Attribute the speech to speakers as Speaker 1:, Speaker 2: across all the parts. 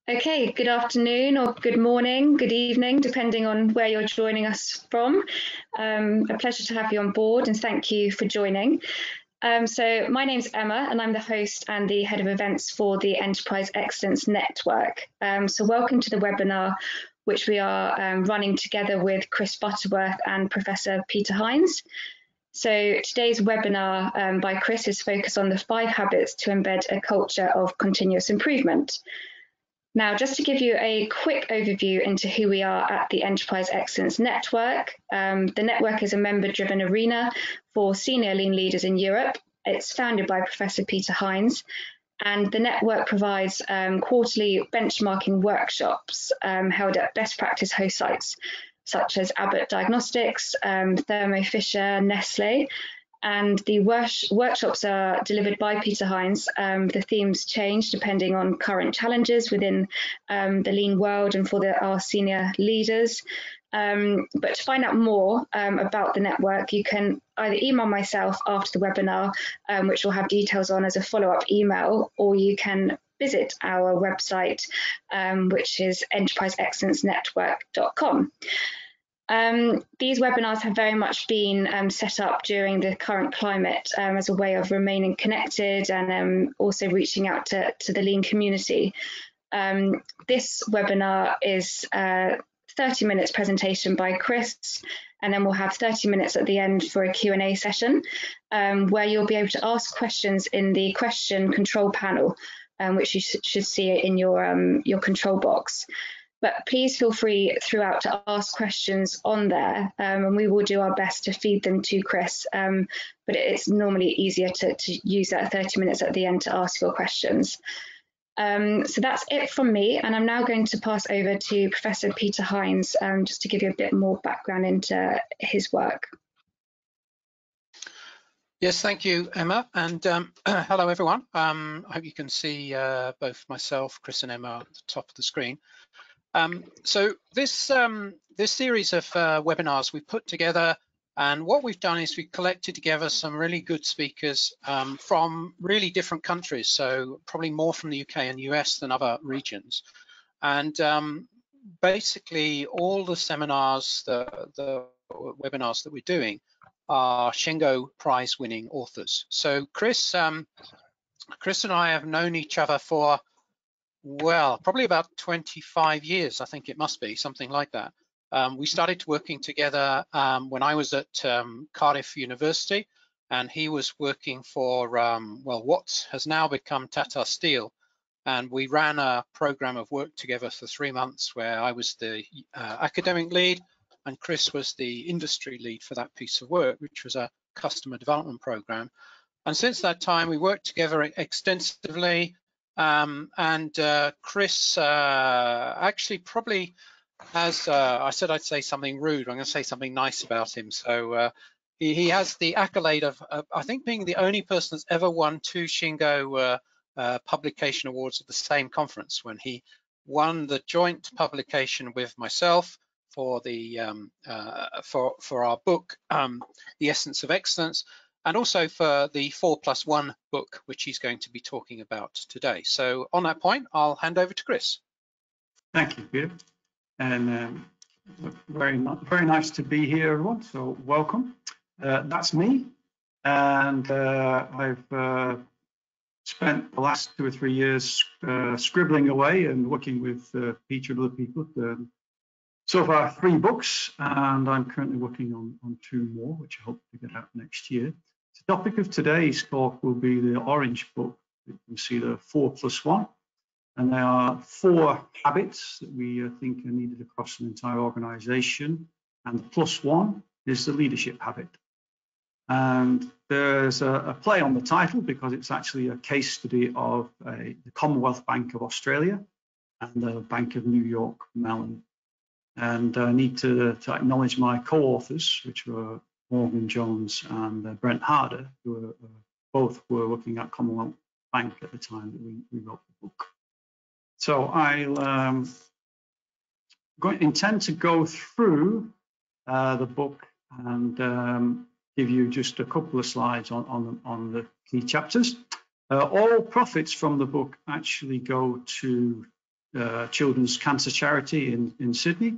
Speaker 1: Okay, good afternoon or good morning, good evening, depending on where you're joining us from. A pleasure to have you on board and thank you for joining. So my name's Emma and I'm the host and the head of events for the Enterprise Excellence Network. So welcome to the webinar, which we are running together with Chris Butterworth and Professor Peter HINES. So today's webinar by Chris is focused on the 5 habits to embed a culture of continuous improvement. Now, just to give you a quick overview into who we are at the Enterprise Excellence Network, the network is a member-driven arena for senior lean leaders in Europe. It's founded by Professor Peter HINES, and the network provides quarterly benchmarking workshops held at best practice host sites, such as Abbott Diagnostics, Thermo Fisher, Nestle. And the workshops are delivered by Peter HINES. The themes change depending on current challenges within the lean world and for our senior leaders. But to find out more about the network, you can either email myself after the webinar, which will have details on as a follow-up email, or you can visit our website, which is enterpriseexcellencenetwork.com. These webinars have very much been set up during the current climate as a way of remaining connected and also reaching out to the lean community. This webinar is 30 minutes presentation by Chris, and then we'll have 30 minutes at the end for a Q&A session where you'll be able to ask questions in the question control panel, which you should see in your control box. But please feel free throughout to ask questions on there, and we will do our best to feed them to Chris. But it's normally easier to use that 30 minutes at the end to ask your questions. So that's it from me, and I'm now going to pass over to Professor Peter HINES just to give you a bit more background into his work.
Speaker 2: Yes, thank you, Emma, and hello everyone. I hope you can see both myself, Chris and Emma at the top of the screen. So this series of webinars we put together, and what we've done is we've collected together some really good speakers from really different countries, so probably more from the UK and US than other regions. And basically all the seminars, the webinars that we're doing are Shingo Prize winning authors. So Chris and I have known each other for, well, probably about 25 years, I think it must be, something like that. We started working together when I was at Cardiff University, and he was working for, well, what has now become Tata Steel. And we ran a program of work together for 3 months where I was the academic lead and Chris was the industry lead for that piece of work, which was a customer development program. And since that time, we worked together extensively. Chris actually probably has, I said I'd say something rude, I'm going to say something nice about him. So he has the accolade of, I think, being the only person that's ever won 2 Shingo publication awards at the same conference, when he won the joint publication with myself for the for our book, The Essence of Excellence, and also for the 4+1 book, which he's going to be talking about today. So on that point, I'll hand over to Chris.
Speaker 3: Thank you, Peter. And very nice to be here, everyone. So welcome. That's me. And I've spent the last 2 or 3 years scribbling away and working with Peter and other people. So far 3 books, and I'm currently working on 2 more, which I hope to get out next year. The topic of today's talk will be the orange book. You can see the 4+1, and there are 4 habits that we think are needed across an entire organization, and the +1 is the leadership habit. And there's a play on the title because it's actually a case study of the Commonwealth Bank of Australia and the Bank of New York Mellon. And I need to acknowledge my co-authors, which were Morgan Jones and Brent Harder, who both were working at Commonwealth Bank at the time that we wrote the book. So I'll intend to go through the book and give you just a couple of slides on the key chapters. All profits from the book actually go to children's cancer charity in Sydney.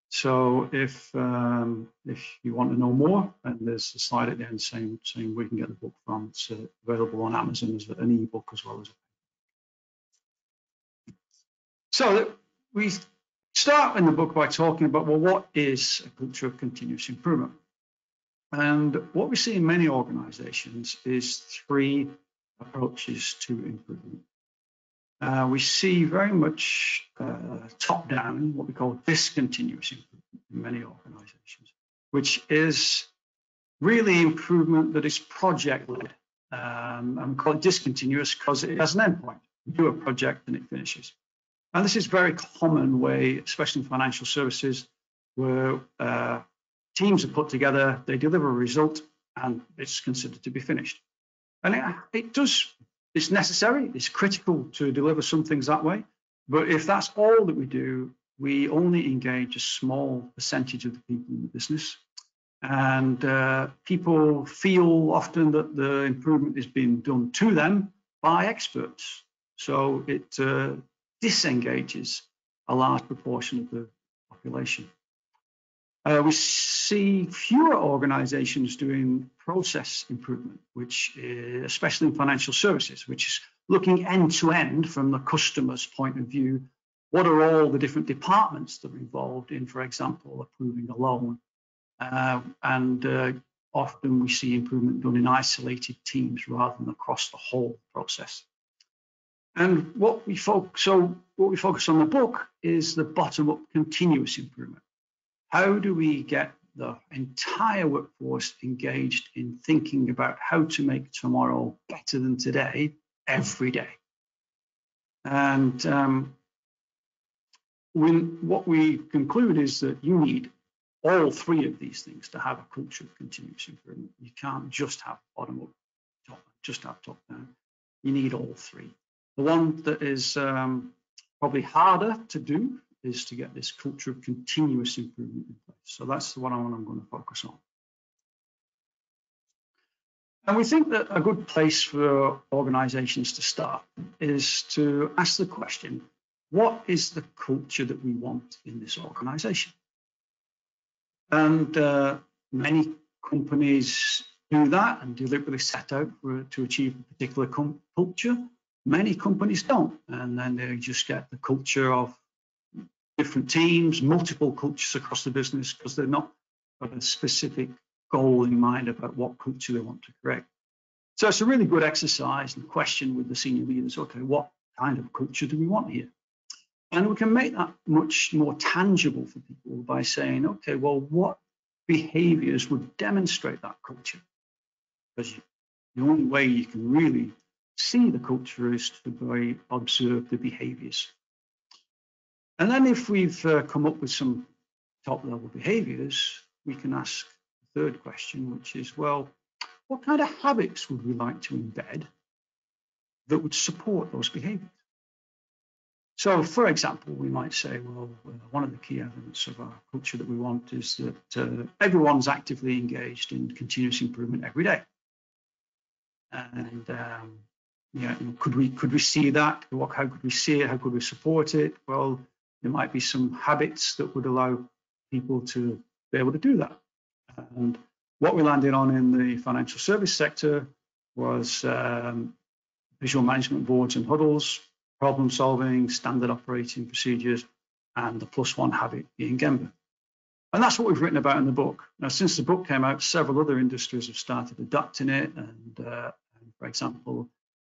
Speaker 3: So if you want to know more, and there's a slide at the end saying where you can get the book from. It's available on Amazon as an ebook as well as. So we start in the book by talking about, well, what is a culture of continuous improvement? And what we see in many organizations is three approaches to improvement. We see very much top-down, what we call discontinuous improvement in many organizations, which is really improvement that is project-led. And we call it discontinuous because it has an endpoint. You do a project and it finishes. And this is a very common way, especially in financial services, where teams are put together, they deliver a result, and it's considered to be finished. And it's necessary, it's critical to deliver some things that way. But if that's all that we do, we only engage a small percentage of the people in the business. And people feel often that the improvement is being done to them by experts. So it disengages a large proportion of the population. We see fewer organizations doing process improvement, which is, especially in financial services, which is looking end to end from the customer's point of view. What are all the different departments that are involved in, for example, approving a loan? Often we see improvement done in isolated teams rather than across the whole process. And what we focus on in the book is the bottom-up continuous improvement. How do we get the entire workforce engaged in thinking about how to make tomorrow better than today every day? And what we conclude is that you need all three of these things to have a culture of continuous improvement. You can't just have bottom-up, just have top-down. You need all three. The one that is probably harder to do is to get this culture of continuous improvement in place. So that's the one I'm going to focus on. And we think that a good place for organizations to start is to ask the question, what is the culture that we want in this organization? And many companies do that and deliberately set out to achieve a particular culture. Many companies don't, and then they just get the culture of different teams, multiple cultures across the business, because they're not got a specific goal in mind about what culture they want to create. So it's a really good exercise and question with the senior leaders, okay, what kind of culture do we want here? And we can make that much more tangible for people by saying, okay, well, what behaviors would demonstrate that culture? Because the only way you can really see the culture is to observe the behaviors. And then if we've come up with some top-level behaviors, we can ask the third question, which is, well, what kind of habits would we like to embed that would support those behaviors? So, for example, we might say, well, one of the key elements of our culture that we want is that everyone's actively engaged in continuous improvement every day. And could we see that? How could we see it? How could we support it? Well, there might be some habits that would allow people to be able to do that. And what we landed on in the financial service sector was visual management boards and huddles, problem solving, standard operating procedures, and the +1 habit being Embed. And that's what we've written about in the book. Now, since the book came out, several other industries have started adopting it. And for example,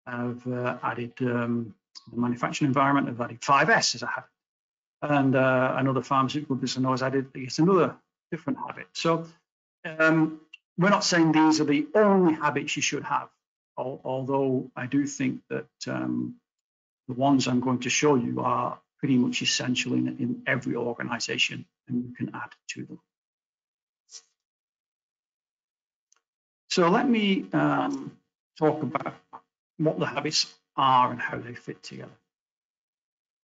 Speaker 3: have added the manufacturing environment, have added 5S as a habit. And another pharmaceutical business has added yet another different habit. So we're not saying these are the only habits you should have, although I do think that the ones I'm going to show you are pretty much essential in every organization, and you can add to them. So let me talk about what the habits are and how they fit together.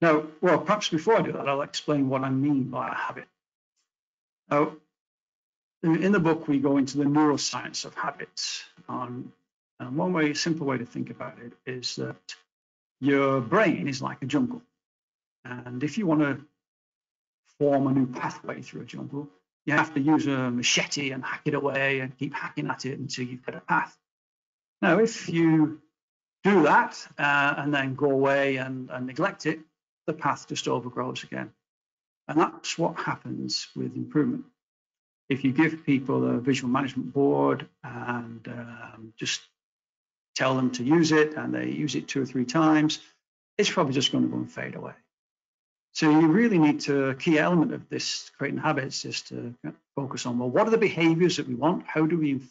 Speaker 3: Now, well, perhaps before I do that, I'll explain what I mean by a habit. Now, in the book, we go into the neuroscience of habits. And one simple way to think about it is that your brain is like a jungle. And if you want to form a new pathway through a jungle, you have to use a machete and hack it away and keep hacking at it until you've got a path. Now, if you do that and then go away and neglect it, the path just overgrows again. And that's what happens with improvement. If you give people a visual management board and just tell them to use it and they use it 2 or 3 times, it's probably just going to go and fade away. So you really need to, a key element of this creating habits is to focus on, well, what are the behaviors that we want? How do we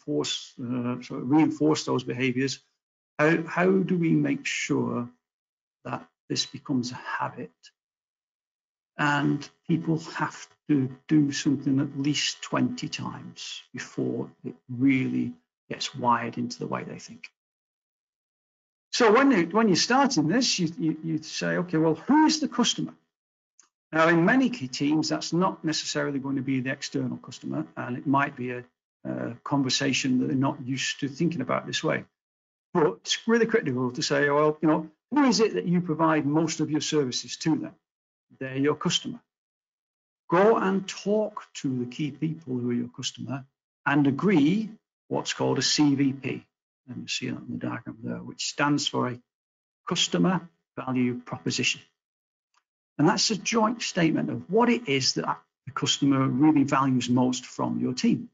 Speaker 3: reinforce those behaviors? How do we make sure that this becomes a habit? And people have to do something at least 20 times before it really gets wired into the way they think. So when you're starting this, you say, okay, well, who is the customer? Now, in many key teams, that's not necessarily going to be the external customer, and it might be a conversation that they're not used to thinking about this way. But it's really critical to say, well, who is it that you provide most of your services to them? They're your customer. Go and talk to the key people who are your customer and agree what's called a CVP. And you see that in the diagram there, which stands for a customer value proposition. And that's a joint statement of what it is that the customer really values most from your team.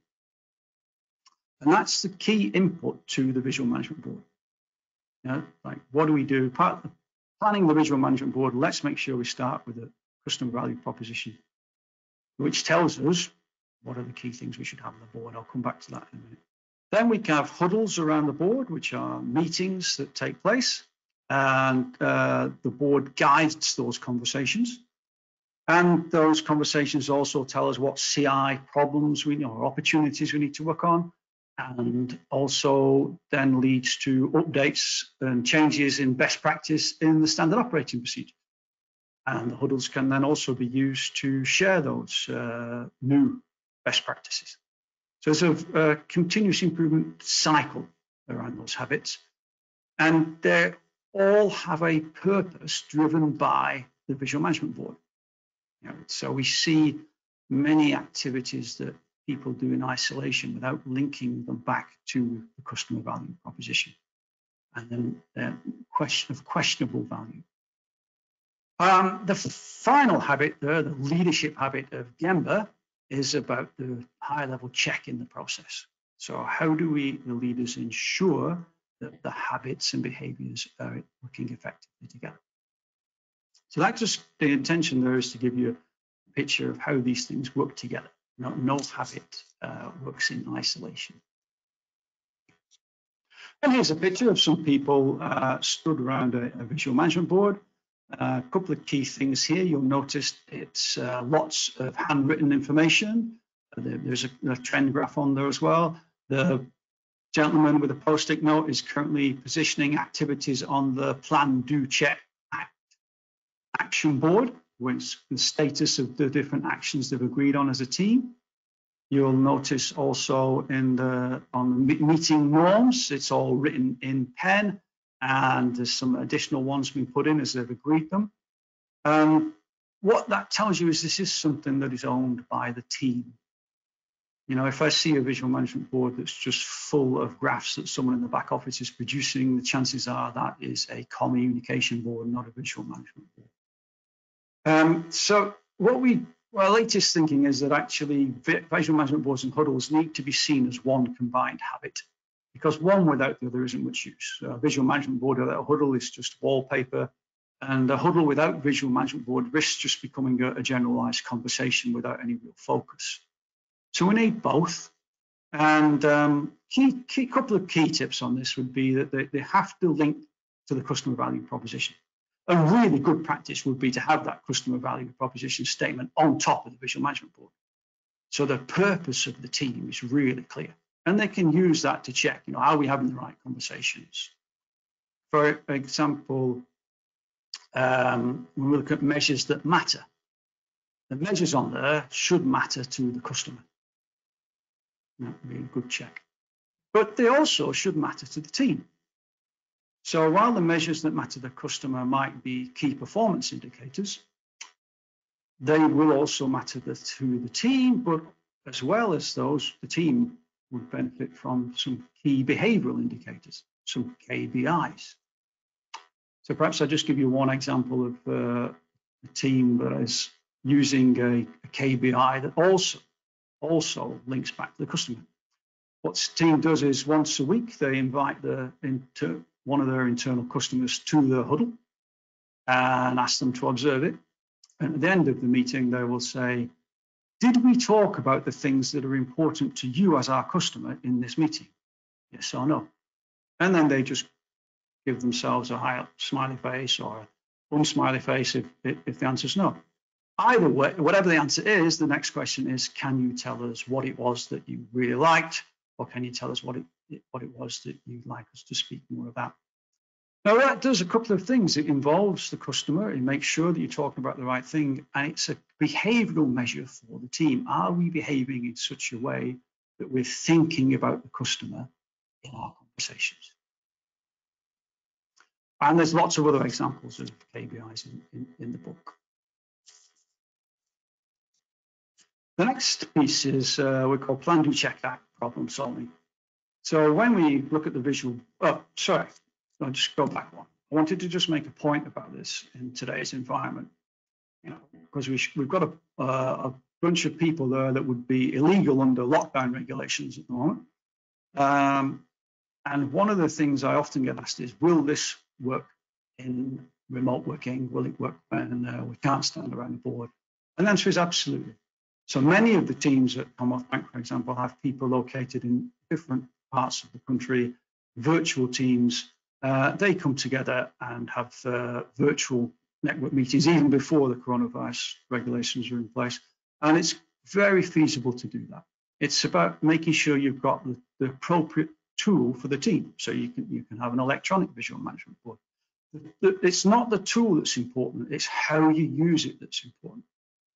Speaker 3: And that's the key input to the visual management board. Like, what do we do? Part of planning the visual management board, let's make sure we start with a customer value proposition, which tells us what are the key things we should have on the board. I'll come back to that in a minute. Then we have huddles around the board, which are meetings that take place. And the board guides those conversations. And those conversations also tell us what CI problems or opportunities we need to work on, and also then leads to updates and changes in best practice in the standard operating procedure. And the huddles can then also be used to share those new best practices. So it's a continuous improvement cycle around those habits. And they all have a purpose driven by the visual management board. So we see many activities that people do in isolation without linking them back to the customer value proposition, and then questionable value. The final habit there, the leadership habit of Gemba, is about the high-level check in the process. So how do we, the leaders, ensure that the habits and behaviors are working effectively together? So that's just the intention there, is to give you a picture of how these things work together. No habit works in isolation. And here's a picture of some people stood around a visual management board. A couple of key things here. You'll notice it's lots of handwritten information. There's a trend graph on there as well. The gentleman with a post-it note is currently positioning activities on the plan, do, check, action board, which the status of the different actions they've agreed on as a team. You'll notice also on the meeting norms, it's all written in pen, and there's some additional ones being put in as they've agreed them. What that tells you is this is something that is owned by the team. If I see a visual management board that's just full of graphs that someone in the back office is producing, the chances are that is a communication board, not a visual management board. So our latest thinking is that actually visual management boards and huddles need to be seen as one combined habit, because one without the other isn't much use. A visual management board without a huddle is just wallpaper, and a huddle without visual management board risks just becoming a generalized conversation without any real focus. So we need both. And couple of key tips on this would be that they have to link to the customer value proposition. A really good practice would be to have that customer value proposition statement on top of the visual management board. So the purpose of the team is really clear. And they can use that to check, are we having the right conversations? For example, when we look at measures that matter, the measures on there should matter to the customer. That would be a good check. But they also should matter to the team. So while the measures that matter to the customer might be key performance indicators, they will also matter to the team, but as well as those, the team would benefit from some key behavioral indicators, some KBIs. So perhaps I'll just give you one example of a team that is using a KBI that also links back to the customer. What the team does is once a week, they invite one of their internal customers to the huddle and ask them to observe it. And at the end of the meeting, they will say, did we talk about the things that are important to you as our customer in this meeting? Yes or no? And then they just give themselves a high smiley face or unsmiley face if the answer is no. Either way, whatever the answer is, the next question is, can you tell us what it was that you really liked? Or can you tell us what it was that you'd like us to speak more about? Now, that does a couple of things. It involves the customer. It makes sure that you're talking about the right thing. And it's a behavioral measure for the team. Are we behaving in such a way that we're thinking about the customer in our conversations? And there's lots of other examples of KBIs in the book. The next piece is we call plan, do, check, act, problem solving. So when we look at the visual, I'll just go back one. I wanted to just make a point about this in today's environment, because we've got a bunch of people there that would be illegal under lockdown regulations at the moment. And one of the things I often get asked is, will this work in remote working? Will it work when we can't stand around the board? And the answer is absolutely. So many of the teams at Commonwealth Bank, for example, have people located in different parts of the country, virtual teams. They come together and have virtual network meetings even before the coronavirus regulations are in place. And it's very feasible to do that. It's about making sure you've got the appropriate tool for the team. So you can have an electronic visual management board. It's not the tool that's important, it's how you use it that's important.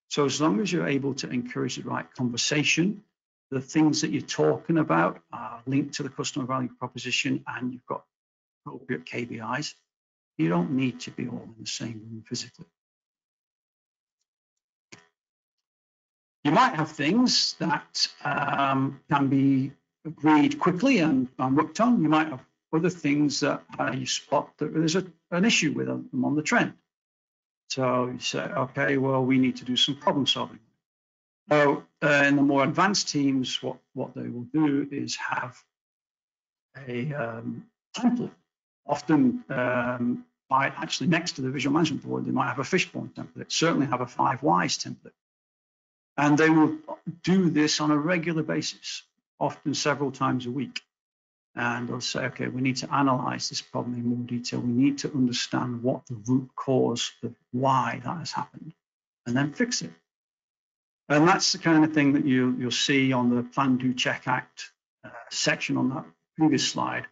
Speaker 3: So as long as you're able to encourage the right conversation, the things that you're talking about are linked to the customer value proposition, and you've got appropriate KBIs, you don't need to be all in the same room physically. You might have things that can be agreed quickly and worked on. You might have other things that you spot that there's an issue with them on the trend. So you say, okay, well, we need to do some problem solving. So in the more advanced teams, what they will do is have a template. Often, actually next to the visual management board, they might have a fishbone template, certainly have a 5 whys template. And they will do this on a regular basis, often several times a week. And they'll say, okay, we need to analyze this problem in more detail. We need to understand what the root cause of why that has happened, and then fix it. And that's the kind of thing that you'll see on the Plan, Do, Check, Act section on that previous slide.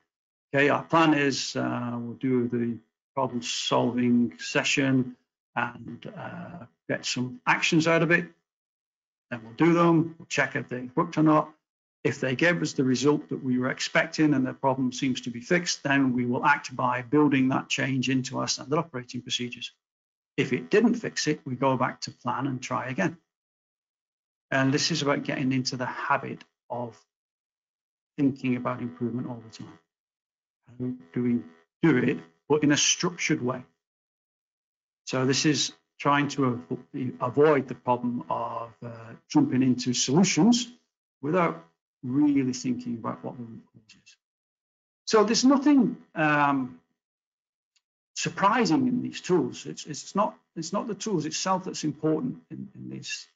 Speaker 3: Okay, our plan is we'll do the problem solving session and get some actions out of it. Then we'll do them, we'll check if they worked or not. If they gave us the result that we were expecting and the problem seems to be fixed, then we will act by building that change into our standard operating procedures. If it didn't fix it, we go back to plan and try again. And this is about getting into the habit of thinking about improvement all the time. How do we do it, but in a structured way? So this is trying to avoid the problem of jumping into solutions without really thinking about what the root cause is. So there's nothing surprising in these tools. It's not the tools itself that's important in this.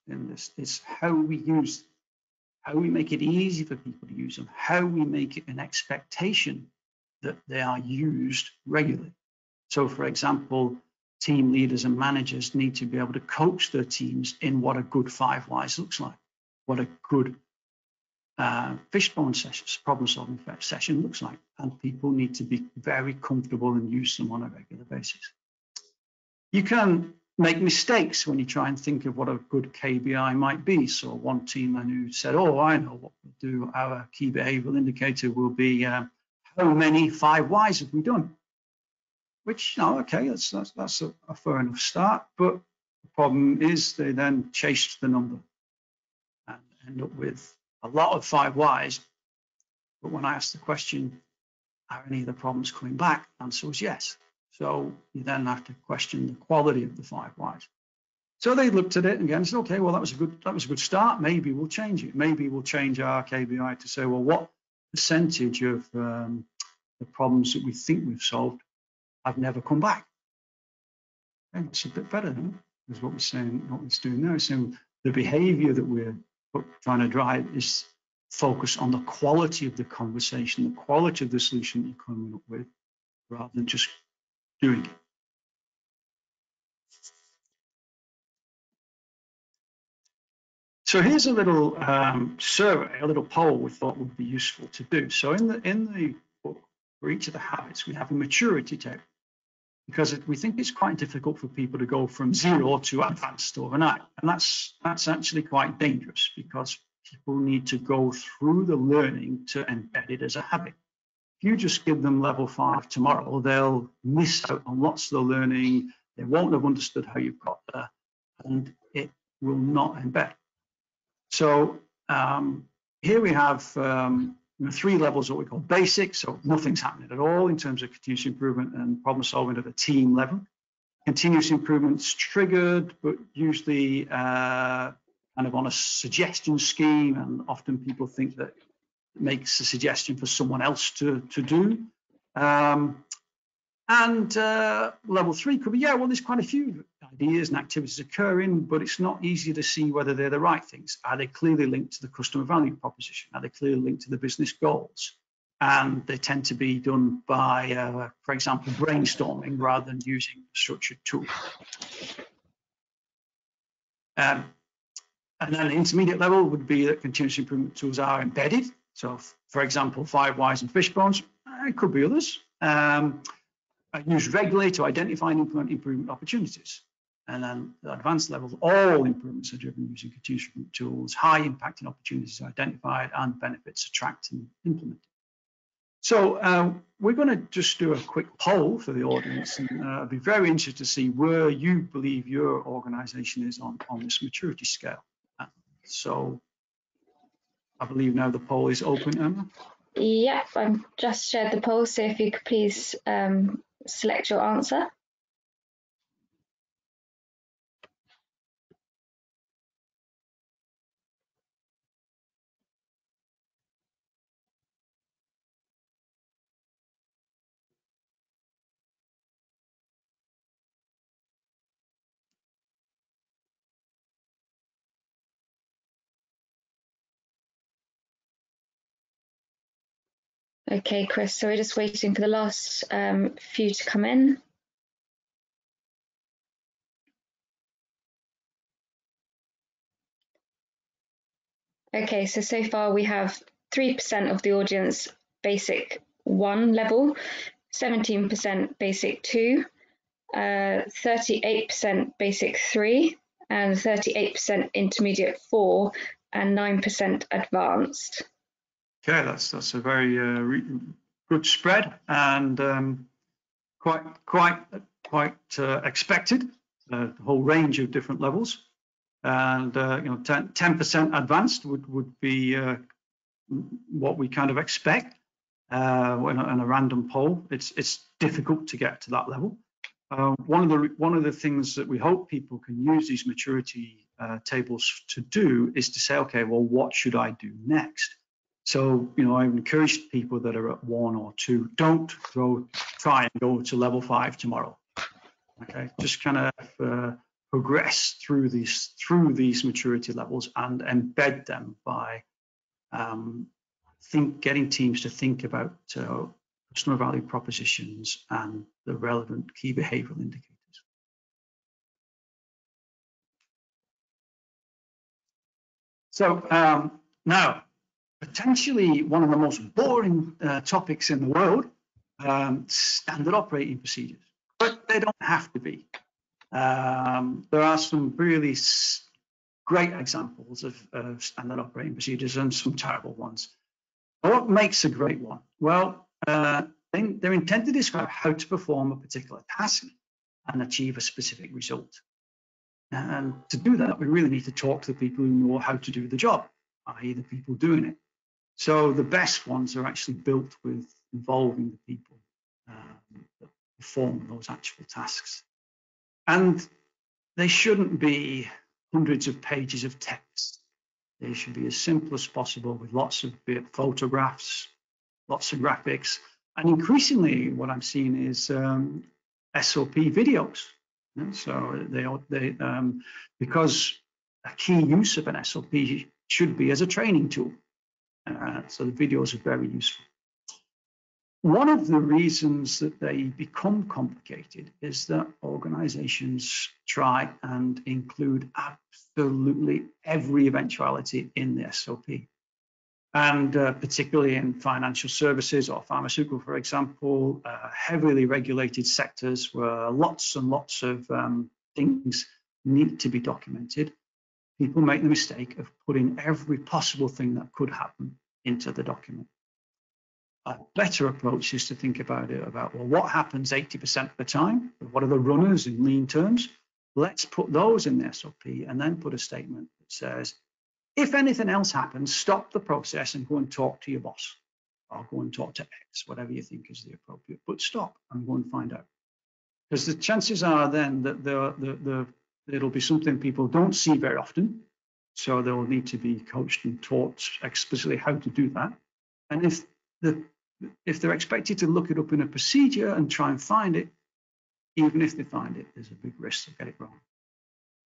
Speaker 3: It's how we use, how we make it easy for people to use them, how we make it an expectation that they are used regularly. So, for example, team leaders and managers need to be able to coach their teams in what a good 5 whys looks like, what a good fishbone sessions, problem-solving session looks like, and people need to be very comfortable and use them on a regular basis. You can make mistakes when you try and think of what a good KBI might be. So one team I knew said, oh, I know what we'll do. Our key behavioral indicator will be how many 5 whys have we done? Which, okay, that's a fair enough start, but The problem is they then chase the number and end up with a lot of 5 whys. But when I ask the question, are any of the problems coming back? The answer was yes. So you then have to question the quality of the 5 whys. So they looked at it again and said, okay, well, that was a good start. Maybe we'll change it. Maybe we'll change our KBI to say, well, what percentage of the problems that we think we've solved have never come back? Okay, it's a bit better, huh? Is what we're saying, what it's doing now. So the behavior that we're trying to drive is focus on the quality of the conversation, the quality of the solution you're coming up with, rather than just doing it. So here's a little survey, a little poll we thought would be useful to do. So in the book, for each of the habits, we have a maturity table, because we think it's quite difficult for people to go from 0 to advanced overnight. And that's actually quite dangerous, because people need to go through the learning to embed it as a habit. If you just give them level 5 tomorrow, they'll miss out on lots of the learning. They won't have understood how you've got there, and it will not embed. So here we have 3 levels, what we call basic. So nothing's happening at all in terms of continuous improvement and problem solving at a team level. Continuous improvements triggered, but usually kind of on a suggestion scheme, and often people think that it makes a suggestion for someone else to do. Level 3 could be, yeah, well, there's quite a few ideas and activities occurring, but it's not easy to see whether they're the right things. Are they clearly linked to the customer value proposition? Are they clearly linked to the business goals? And they tend to be done by, for example, brainstorming rather than using a structured tool. And then the intermediate level would be that continuous improvement tools are embedded. So, for example, 5 whys and fishbones. It could be others. Used regularly to identify and implement improvement opportunities. And then the advanced levels, all improvements are driven using continuous improvement tools, high impacting opportunities are identified, and benefits are tracked and implemented. So we're going to just do a quick poll for the audience, and I'd be very interested to see where you believe your organization is on this maturity scale. So I believe now the poll is open, Emma.
Speaker 1: Yep, I've just shared the poll, so if you could please select your answer. Okay, Chris, so we're just waiting for the last few to come in. Okay, so far we have 3% of the audience basic 1 level, 17% basic 2, 38% basic 3, and 38% intermediate 4, and 9% advanced.
Speaker 3: Okay, that's a very good spread, and quite expected. The whole range of different levels, and 10% advanced would be what we kind of expect in a random poll. It's difficult to get to that level. One of the things that we hope people can use these maturity tables to do is to say, okay, well, what should I do next? So, I've encouraged people that are at 1 or 2, don't try and go to level 5 tomorrow. Okay, just kind of progress through these maturity levels and embed them by getting teams to think about customer value propositions and the relevant key behavioral indicators. So now, potentially one of the most boring topics in the world, standard operating procedures, but they don't have to be. There are some really great examples of standard operating procedures and some terrible ones. What makes a great one? Well, they're intended to describe how to perform a particular task and achieve a specific result. And to do that, we really need to talk to the people who know how to do the job, i.e. the people doing it. So the best ones are actually built with involving the people that perform those actual tasks. And they shouldn't be hundreds of pages of text. They should be as simple as possible with lots of photographs, lots of graphics. And increasingly what I'm seeing is SOP videos. And so because a key use of an SOP should be as a training tool. So the videos are very useful. One of the reasons that they become complicated is that organizations try and include absolutely every eventuality in the SOP. And particularly in financial services or pharmaceutical, for example, heavily regulated sectors where lots and lots of things need to be documented, people make the mistake of putting every possible thing that could happen into the document. A better approach is to think about well, what happens 80% of the time? What are the runners in lean terms? Let's put those in the SOP and then put a statement that says, if anything else happens, stop the process and go and talk to your boss, or go and talk to X, whatever you think is the appropriate, but stop and go and find out. Because the chances are then that it'll be something people don't see very often, so they'll need to be coached and taught explicitly how to do that. And if they're expected to look it up in a procedure and try and find it, even if they find it, there's a big risk they'll get it wrong.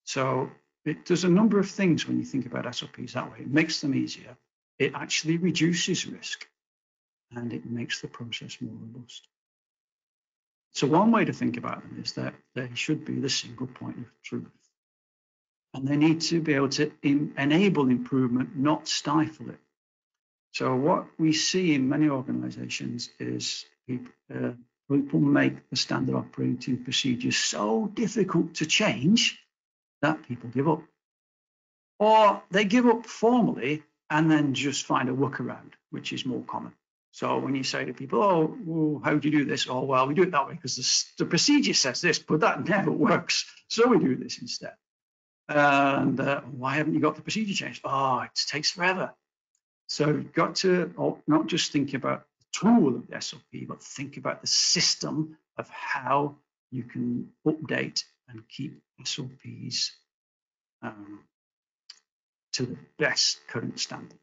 Speaker 3: So it does a number of things when you think about SOPs that way. It makes them easier. It actually reduces risk, and it makes the process more robust. So one way to think about them is that they should be the single point of truth. And they need to be able to enable improvement, not stifle it. So what we see in many organizations is people make the standard operating procedures so difficult to change that people give up. Or they give up formally and then just find a workaround, which is more common. So when you say to people, oh, well, how do you do this? Oh, well, we do it that way because the procedure says this, but that never works. So we do this instead. And why haven't you got the procedure changed? Oh, it takes forever. So you've got to not just think about the tool of the SOP, but think about the system of how you can update and keep SOPs to the best current standard.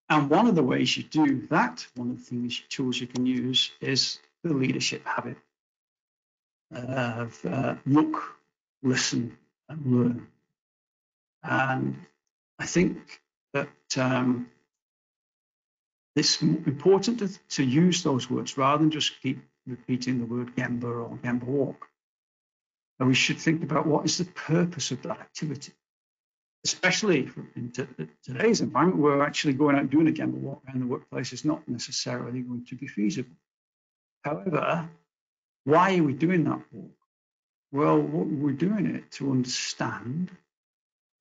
Speaker 3: And one of the ways you do that, one of the tools you can use is the leadership habit of look, listen, and learn. And I think that it's important to use those words rather than just keep repeating the word Gemba or Gemba walk. And we should think about what is the purpose of that activity, especially in today's environment where actually going out and doing a Gemba walk around the workplace is not necessarily going to be feasible. However, why are we doing that walk? Well, we're doing it to understand,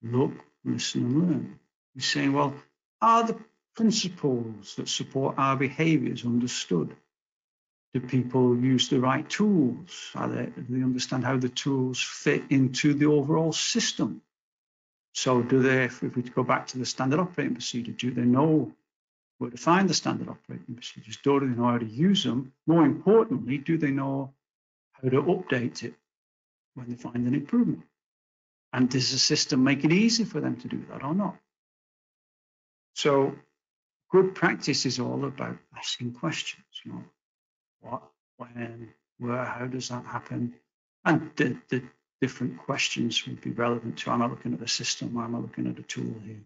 Speaker 3: look, listen, and learn. We're saying, well, are the principles that support our behaviors understood? Do people use the right tools? Do they understand how the tools fit into the overall system? So do they, if we go back to the standard operating procedure, do they know where to find the standard operating procedures? Do they know how to use them? More importantly, do they know how to update it when they find an improvement? And does the system make it easy for them to do that or not? So good practice is all about asking questions, you know, what, when, where, how does that happen? And the different questions would be relevant to, am I looking at the system or am I looking at a tool here?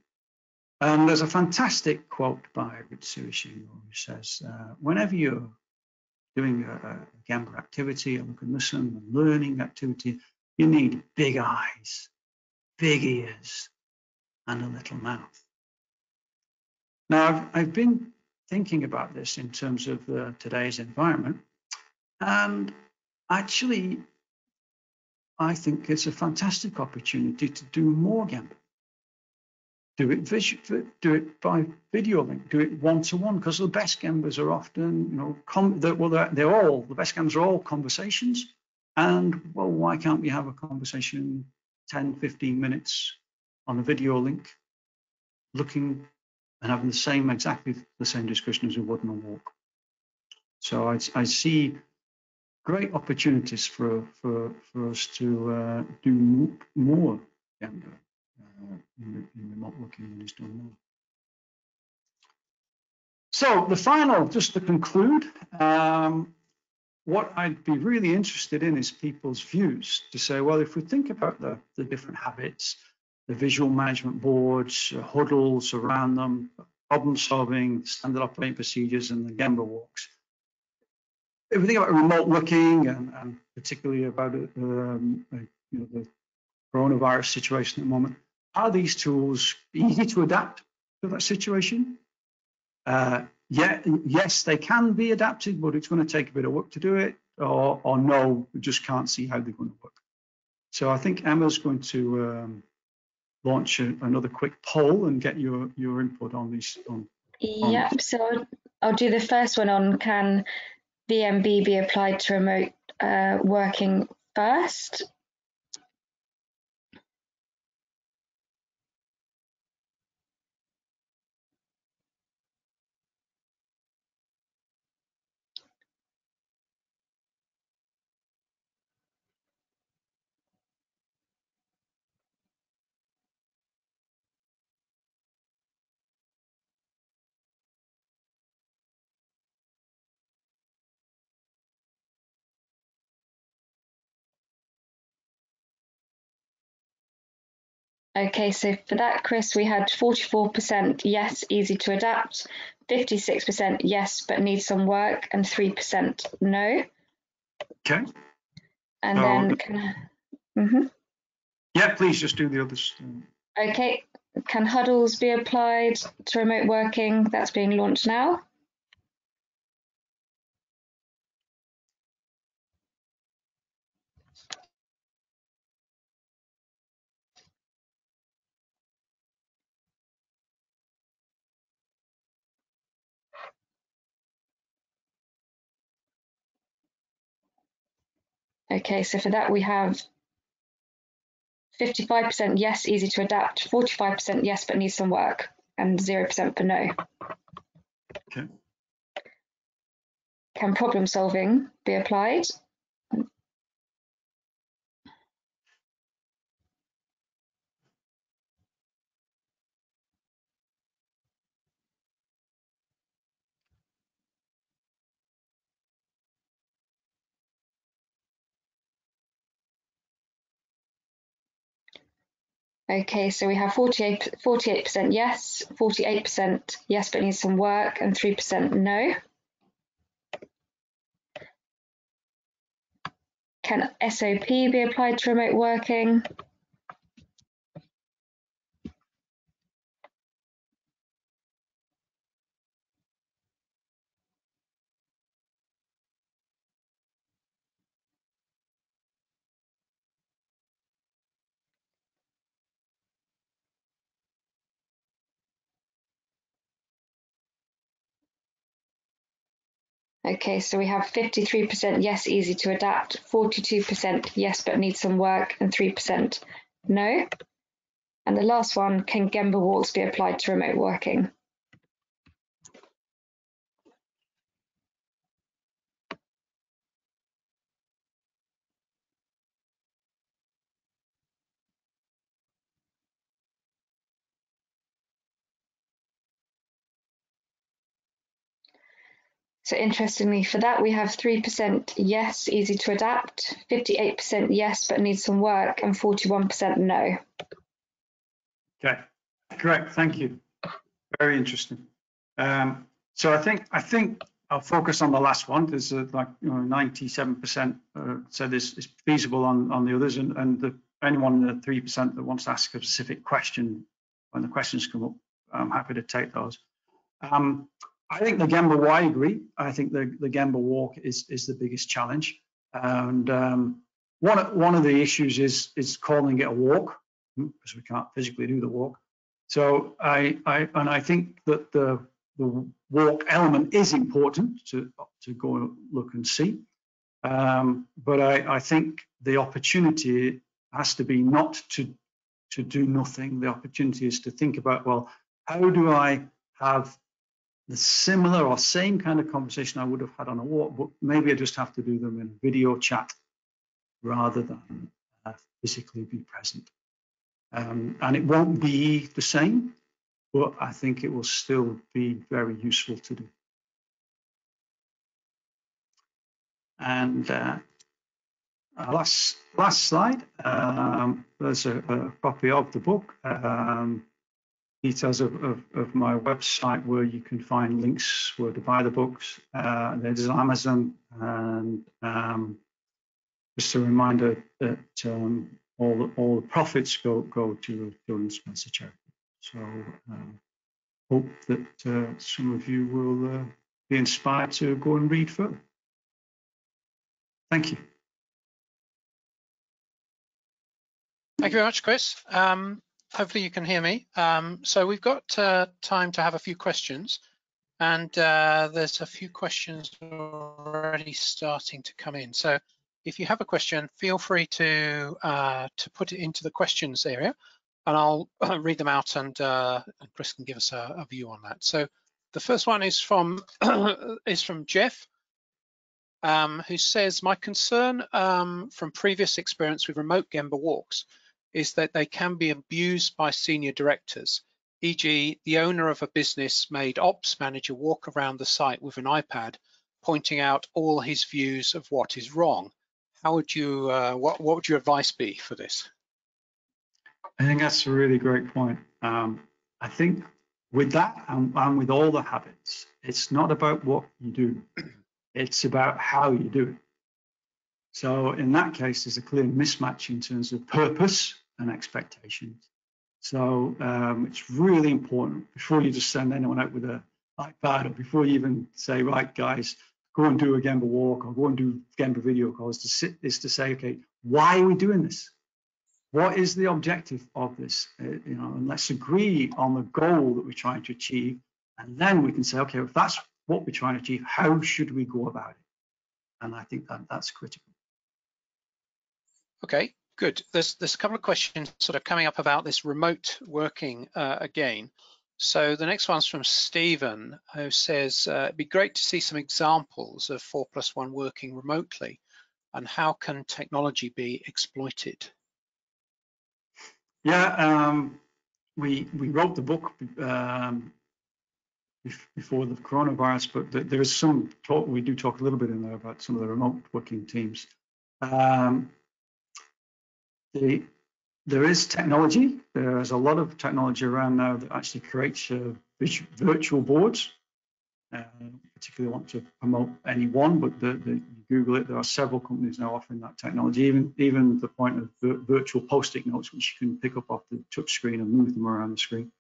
Speaker 3: And there's a fantastic quote by Shingo-award who says, whenever you're doing a Gemba activity, a look and listen and learning activity, you need big eyes, big ears, and a little mouth. Now, I've been thinking about this in terms of today's environment, and actually, I think it's a fantastic opportunity to do more Gemba. Do it by video link, do it one-to-one, because the best Gembas are often, you know, the best Gembas are all conversations, And well, why can't we have a conversation 10, 15 minutes on a video link, looking and having exactly the same discussion as we would on a walk? So I see great opportunities for us to do more in remote working than is done now. So the final, just to conclude, what I'd be really interested in is people's views to say, well, if we think about the different habits, the visual management boards, huddles around them, problem solving, standard operating procedures, and the Gemba walks. If we think about remote working and particularly about the coronavirus situation at the moment, are these tools easy to adapt to that situation? Yes, they can be adapted, but it's going to take a bit of work to do it, or no, we just can't see how they're going to work. So I think Emma's going to launch another quick poll and get your input on these.
Speaker 1: Yep, so I'll do the first one on, can VMB be applied to remote working first? Okay, so for that, Chris, we had 44% yes, easy to adapt, 56% yes, but needs some work, and 3% no.
Speaker 3: Okay.
Speaker 1: And then
Speaker 3: yeah, please just do the others.
Speaker 1: Okay, can Huddles be applied to remote working? That's being launched now. Okay, so for that we have 55% yes, easy to adapt, 45% yes, but needs some work, and 0% for no.
Speaker 3: Okay.
Speaker 1: Can problem solving be applied? Okay, so we have 48% yes, 48% yes, but needs some work, and 3% no. Can SOP be applied to remote working? Okay, so we have 53% yes, easy to adapt, 42% yes, but needs some work, and 3% no. And the last one, can Gemba walks be applied to remote working? So interestingly, for that, we have 3% yes, easy to adapt, 58% yes, but needs some work, and 41% no.
Speaker 3: Okay, correct. Thank you. Very interesting. So I think I'll focus on the last one. There's like 97% said is feasible on the others, and anyone in the 3% that wants to ask a specific question when the questions come up, I'm happy to take those. I think the Gemba Y, I agree. I think the Gemba walk is the biggest challenge, and one of the issues is calling it a walk, because we can't physically do the walk. So I think that the walk element is important to go look and see. But I think the opportunity has to be not to do nothing. The opportunity is to think about, well, how do I have the similar or same kind of conversation I would have had on a walk, but maybe I just have to do them in video chat rather than physically be present. And it won't be the same, but I think it will still be very useful to do. And last slide, there's a copy of the book, details of my website where you can find links where to buy the books. There's Amazon, and just a reminder that all the profits go to Children's Cancer Charity. So hope that some of you will be inspired to go and read further. Thank you.
Speaker 2: Thank you very much, Chris. Hopefully you can hear me. So we've got time to have a few questions, and there's a few questions already starting to come in. So if you have a question, feel free to put it into the questions area, and I'll read them out, and Chris can give us a view on that. So the first one is from Jeff, who says, my concern from previous experience with remote Gemba walks is that they can be abused by senior directors, e.g. the owner of a business made ops manager walk around the site with an iPad, pointing out all his views of what is wrong. How would you, what would your advice be for this?
Speaker 3: I think that's a really great point. I think with that and with all the habits, it's not about what you do, it's about how you do it. So in that case, there's a clear mismatch in terms of purpose and expectations. So it's really important before you just send anyone out with an iPad, or before you even say, right, guys, go and do a Gemba walk or go and do Gemba video calls, is to say, okay, why are we doing this? What is the objective of this? And let's agree on the goal that we're trying to achieve, and then we can say, okay, if that's what we're trying to achieve, how should we go about it? And I think that's critical.
Speaker 2: Okay, good. There's a couple of questions sort of coming up about this remote working again. So the next one's from Stephen, who says, it'd be great to see some examples of 4+1 working remotely, and how can technology be exploited?
Speaker 3: Yeah, we wrote the book before the coronavirus, but there is some talk, we do talk a little bit in there about some of the remote working teams. There is technology. There's a lot of technology around now that actually creates virtual boards. Particularly want to promote any one, but you Google it, there are several companies now offering that technology, even the point of virtual post-it notes, which you can pick up off the touch screen and move them around the screen.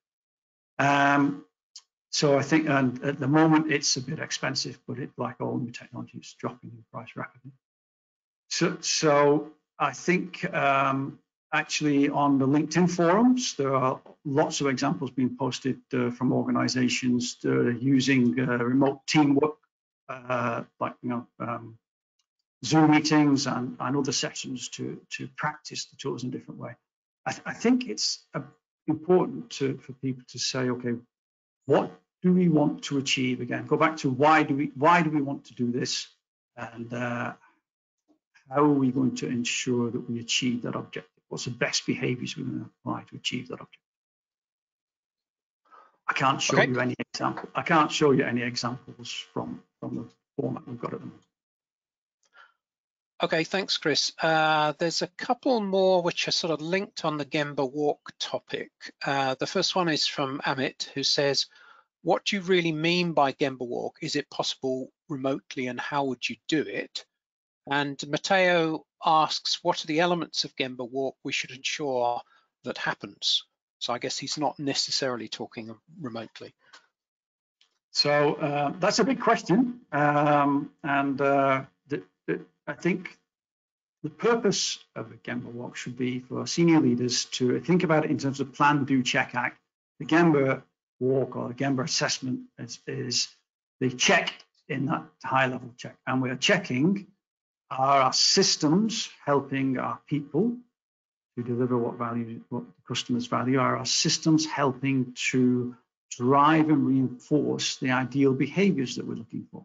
Speaker 3: So I think, and at the moment it's a bit expensive, but like all new technology, it's dropping in price rapidly. So I think actually on the LinkedIn forums, there are lots of examples being posted from organizations using remote teamwork, like Zoom meetings and other sessions to practice the tools in a different way. I think it's important for people to say, okay, what do we want to achieve? Again, go back to why do we want to do this, and how are we going to ensure that we achieve that objective? What's the best behaviors we're going to apply to achieve that objective? I can't show you any example. I can't show you any examples from the format we've got at the moment.
Speaker 2: Okay, thanks, Chris. There's a couple more which are sort of linked on the Gemba walk topic. The first one is from Amit, who says, what do you really mean by Gemba walk? Is it possible remotely, and how would you do it? And Matteo asks, what are the elements of Gemba walk we should ensure that happens? So I guess he's not necessarily talking remotely.
Speaker 3: So that's a big question. I think the purpose of a Gemba walk should be for senior leaders to think about it in terms of plan, do, check, act. The Gemba walk or the Gemba assessment is the check in that high level check. And we're checking, Are our systems helping our people to deliver what the customers value? Are our systems helping to drive and reinforce the ideal behaviors that we're looking for?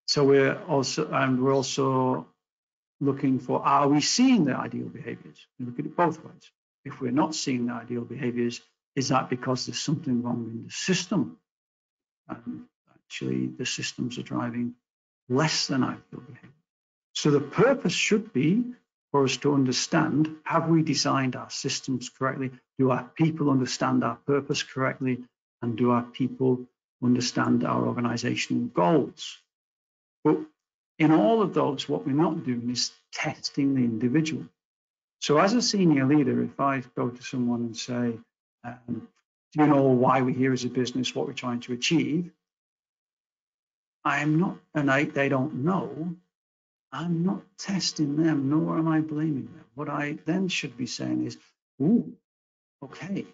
Speaker 3: So we're also looking for, are we seeing the ideal behaviors? We look at it both ways. If we're not seeing the ideal behaviors, is that because there's something wrong in the system? And actually, the systems are driving less than ideal behavior. So the purpose should be for us to understand, have we designed our systems correctly? Do our people understand our purpose correctly? And do our people understand our organizational goals? But in all of those, what we're not doing is testing the individual. So as a senior leader, if I go to someone and say, do you know why we're here as a business, what we're trying to achieve? I'm not, and they don't know, I'm not testing them, nor am I blaming them. What I then should be saying is, ooh, okay,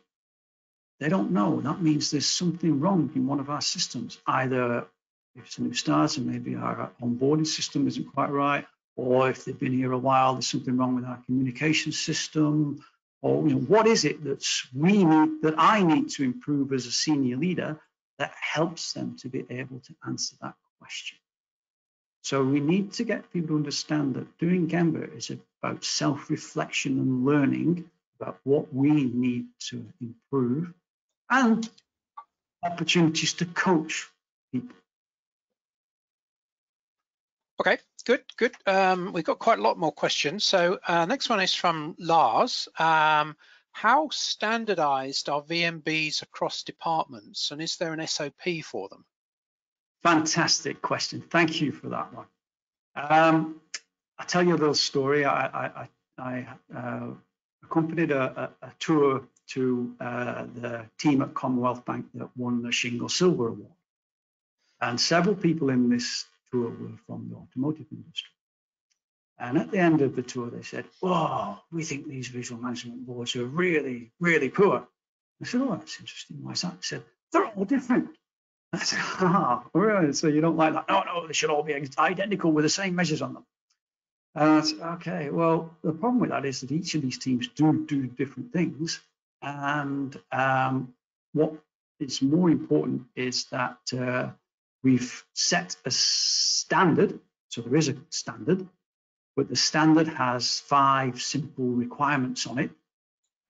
Speaker 3: they don't know. That means there's something wrong in one of our systems. Either if it's a new starter, maybe our onboarding system isn't quite right, or if they've been here a while, there's something wrong with our communication system, or what is it that I need to improve as a senior leader that helps them to be able to answer that question. So we need to get people to understand that doing Gemba is about self-reflection and learning about what we need to improve and opportunities to coach people.
Speaker 2: Okay, good. We've got quite a lot more questions. So next one is from Lars. How standardized are VMBs across departments, and is there an SOP for them?
Speaker 3: Fantastic question. Thank you for that one. I'll tell you a little story. I accompanied a tour to the team at Commonwealth Bank that won the Shingo-award. And several people in this tour were from the automotive industry. And at the end of the tour, they said, oh, we think these visual management boards are really, really poor. I said, oh, that's interesting. Why is that? They said, they're all different. I said, really? So you don't like that? No, they should all be identical with the same measures on them. I said, okay, well, the problem with that is that each of these teams do different things. And what is more important is that we've set a standard. So there is a standard, but the standard has 5 simple requirements on it,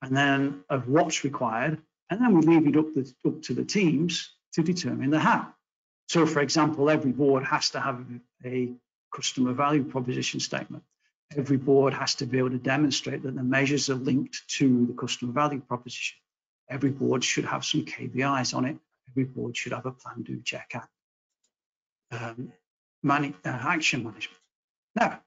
Speaker 3: and then of what's required, and then we leave it up to the teams to determine the how. So, for example, every board has to have a customer value proposition statement. Every board has to be able to demonstrate that the measures are linked to the customer value proposition. Every board should have some KPIs on it. Every board should have a plan, do, check, act. Action management. Now,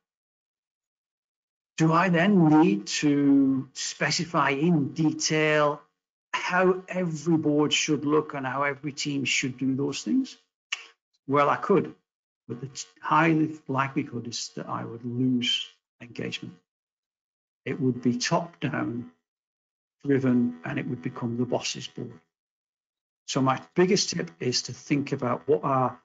Speaker 3: do I then need to specify in detail how every board should look and how every team should do those things? Well, I could, but the high likelihood is that I would lose engagement. It would be top-down driven and it would become the boss's board. So my biggest tip is to think about what are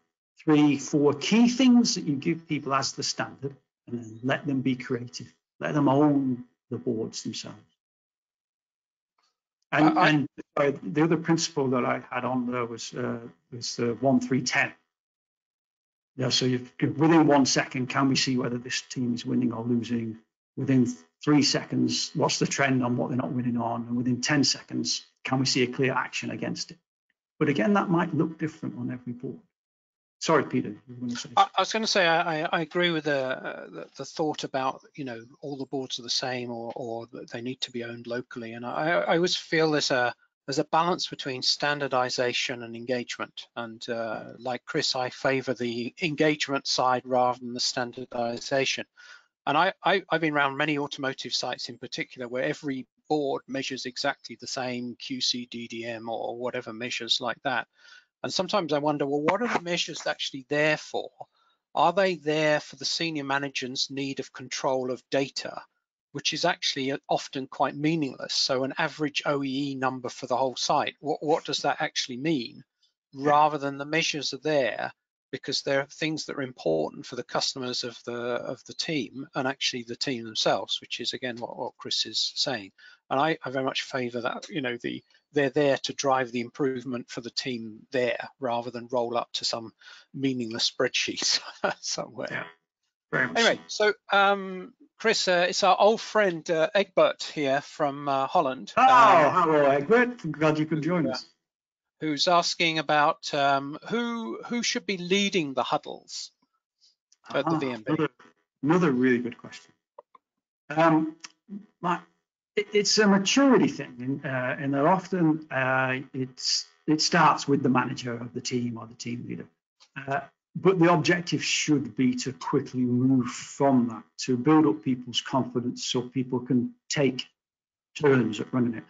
Speaker 3: 3, 4 key things that you give people as the standard, and then let them be creative. Let them own the boards themselves. And the other principle that I had on there was 1, 3, 10. Yeah, so within 1 second, can we see whether this team is winning or losing? Within 3 seconds, what's the trend on what they're not winning on? And within 10 seconds, can we see a clear action against it? But again, that might look different on every board. Sorry, Peter. You were going to say something.
Speaker 2: I was going to say I agree with the thought about all the boards are the same or they need to be owned locally, and I always feel there's a balance between standardization and engagement. And like Chris, I favour the engagement side rather than the standardization. And I've been around many automotive sites in particular where every board measures exactly the same QC, DDM or whatever measures like that. And sometimes I wonder, well, what are the measures actually there for? Are they there for the senior manager's need of control of data, which is actually often quite meaningless? So an average OEE number for the whole site, what does that actually mean? Rather than the measures are there because there are things that are important for the customers of the team, and actually the team themselves, which is again what Chris is saying. And I very much favour that, you know, they're there to drive the improvement for the team there, rather than roll up to some meaningless spreadsheet somewhere.
Speaker 3: Yeah, very much.
Speaker 2: Anyway, so Chris, it's our old friend Egbert here from Holland.
Speaker 3: Oh, hello Egbert, I'm glad you could join us.
Speaker 2: Who's asking about who should be leading the huddles at the VMB?
Speaker 3: Another really good question. It's a maturity thing, and that often it starts with the manager of the team or the team leader. But the objective should be to quickly move from that, to build up people's confidence so people can take turns at running it.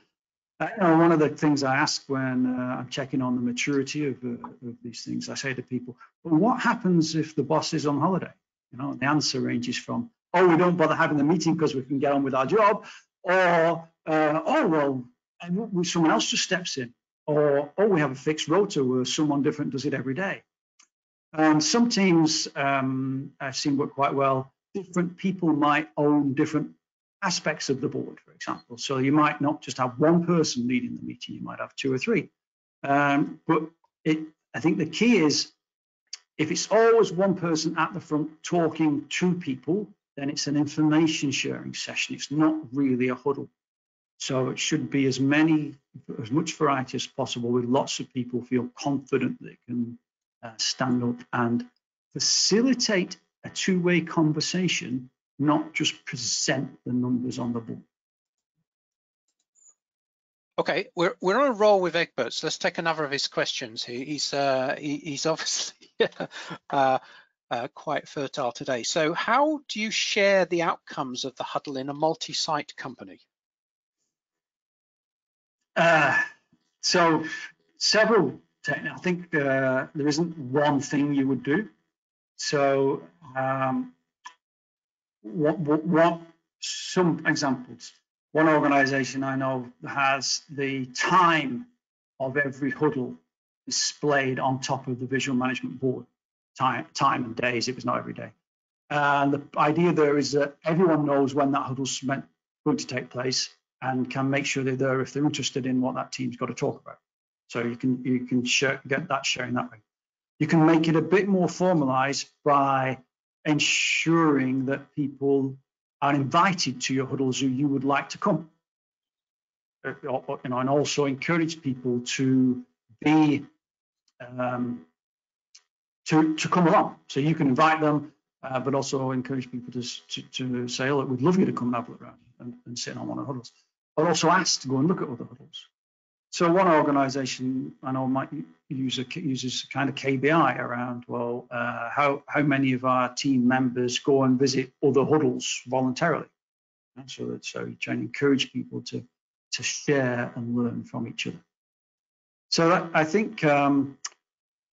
Speaker 3: One of the things I ask when I'm checking on the maturity of these things, I say to people, well, what happens if the boss is on holiday? You know, and the answer ranges from, oh, we don't bother having the meeting because we can get on with our job, or, oh, well, someone else just steps in, or, oh, we have a fixed rota where someone different does it every day. Some teams I've seen work quite well. Different people might own different aspects of the board, for example. So you might not just have one person leading the meeting, you might have two or three. But I think the key is, if it's always one person at the front talking to people, then it's an information sharing session. It's not really a huddle. So it should be as much variety as possible, with lots of people feel confident they can stand up and facilitate a two-way conversation, not just present the numbers on the board.
Speaker 2: Okay, we're on a roll with Egbert, so let's take another of his questions. He's obviously quite fertile today. So how do you share the outcomes of the huddle in a multi-site company?
Speaker 3: So several, I think there isn't one thing you would do. So some examples. One organization I know has the time of every huddle displayed on top of the visual management board, time and days. It was not every day. And the idea there is that everyone knows when that huddle's going to take place and can make sure they're there if they're interested in what that team's got to talk about. So you can get that sharing that way. You can make it a bit more formalized by ensuring that people are invited to your huddles who you would like to come, and also encourage people to be to come along. So you can invite them, but also encourage people to say, "Oh, we'd love you to come and have a look around and sit on one of the huddles," or also ask to go and look at other huddles. So one organisation I know might uses kind of KBI around, well, how many of our team members go and visit other huddles voluntarily, and so you try and encourage people to share and learn from each other. So I think the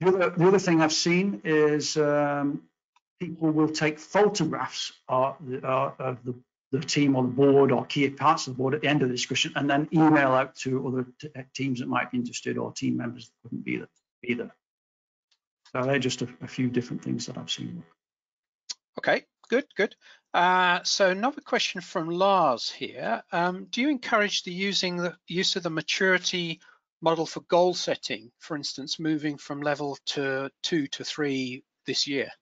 Speaker 3: other thing I've seen is people will take photographs of the team or the board or key parts of the board at the end of the discussion, and then email out to other teams that might be interested or team members that couldn't be there. So they're just a few different things that I've seen.
Speaker 2: Okay, good. So another question from Lars here. Do you encourage the use of the maturity model for goal setting, for instance, moving from level 2 to 3 this year?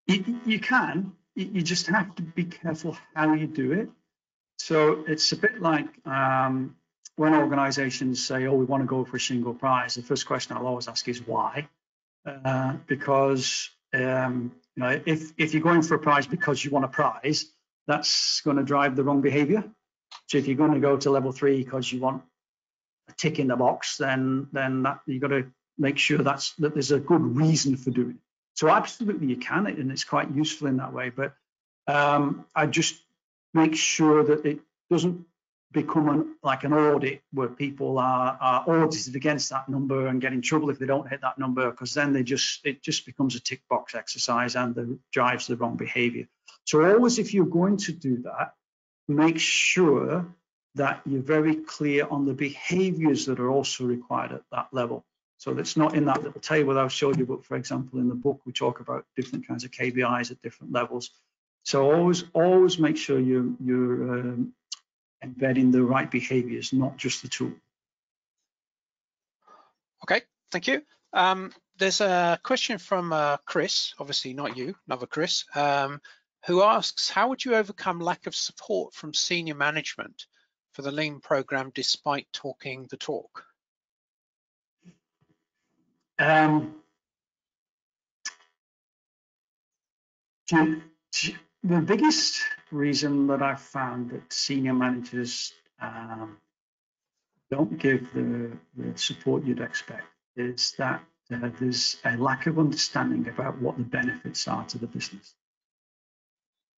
Speaker 3: You can. You just have to be careful how you do it. So it's a bit like when organizations say, oh, we want to go for a Shingo prize, the first question I'll always ask is why? Because if you're going for a prize because you want a prize, that's going to drive the wrong behavior. So if you're going to go to level 3 because you want a tick in the box, then you've got to make sure that there's a good reason for doing it. So absolutely you can, and it's quite useful in that way. But I just make sure that it doesn't become like an audit where people are audited against that number and get in trouble if they don't hit that number, because then it just becomes a tick box exercise and drives the wrong behavior. So always, if you're going to do that, make sure that you're very clear on the behaviors that are also required at that level. So that's not in that little table that I've showed you, but for example, in the book, we talk about different kinds of KPIs at different levels. So always make sure you're embedding the right behaviors, not just the tool.
Speaker 2: Okay, thank you. There's a question from Chris, obviously not you, another Chris, who asks, how would you overcome lack of support from senior management for the Lean program despite talking the talk?
Speaker 3: The biggest reason that I've found that senior managers don't give the support you'd expect is that there's a lack of understanding about what the benefits are to the business.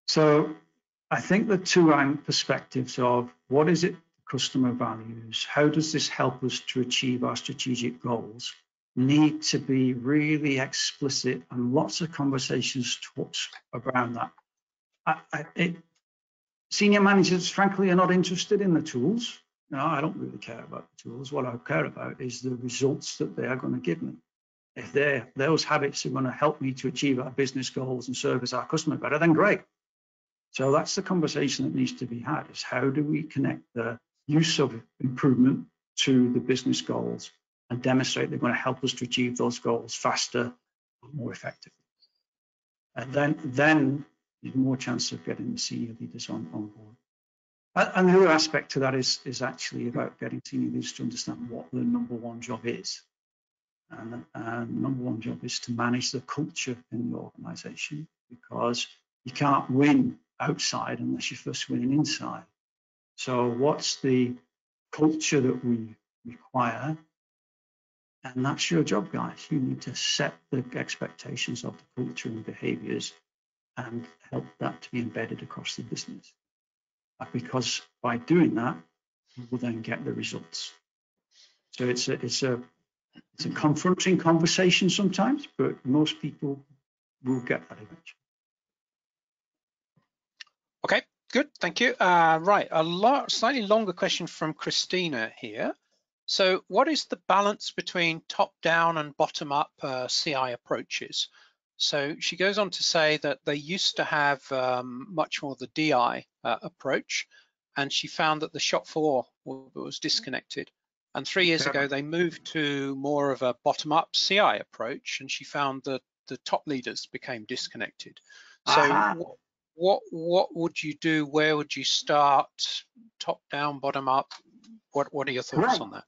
Speaker 3: So I think the two perspectives of what is it the customer values, how does this help us to achieve our strategic goals, need to be really explicit, and lots of conversations around that. Senior managers, frankly, are not interested in the tools. No, I don't really care about the tools. What I care about is the results that they are going to give me. If those habits are going to help me to achieve our business goals and service our customer better, then great. So that's the conversation that needs to be had, is how do we connect the use of improvement to the business goals and demonstrate they're going to help us to achieve those goals faster and more effectively. And then there's more chance of getting the senior leaders on board. And the other aspect to that is actually about getting senior leaders to understand what the number one job is. And the number one job is to manage the culture in the organization, because you can't win outside unless you're first winning inside. So what's the culture that we require? And that's your job, guys. You need to set the expectations of the culture and behaviors and help that to be embedded across the business. Because by doing that, you will then get the results. So it's a confronting conversation sometimes, but most people will get that eventually.
Speaker 2: Okay, good, thank you. Right, slightly longer question from Christina here. So what is the balance between top-down and bottom-up CI approaches? So she goes on to say that they used to have much more the DI approach, and she found that the shop floor was disconnected. And 3 years ago, they moved to more of a bottom-up CI approach, and she found that the top leaders became disconnected. So what would you do? Where would you start? Top-down, bottom-up? What are your thoughts on that?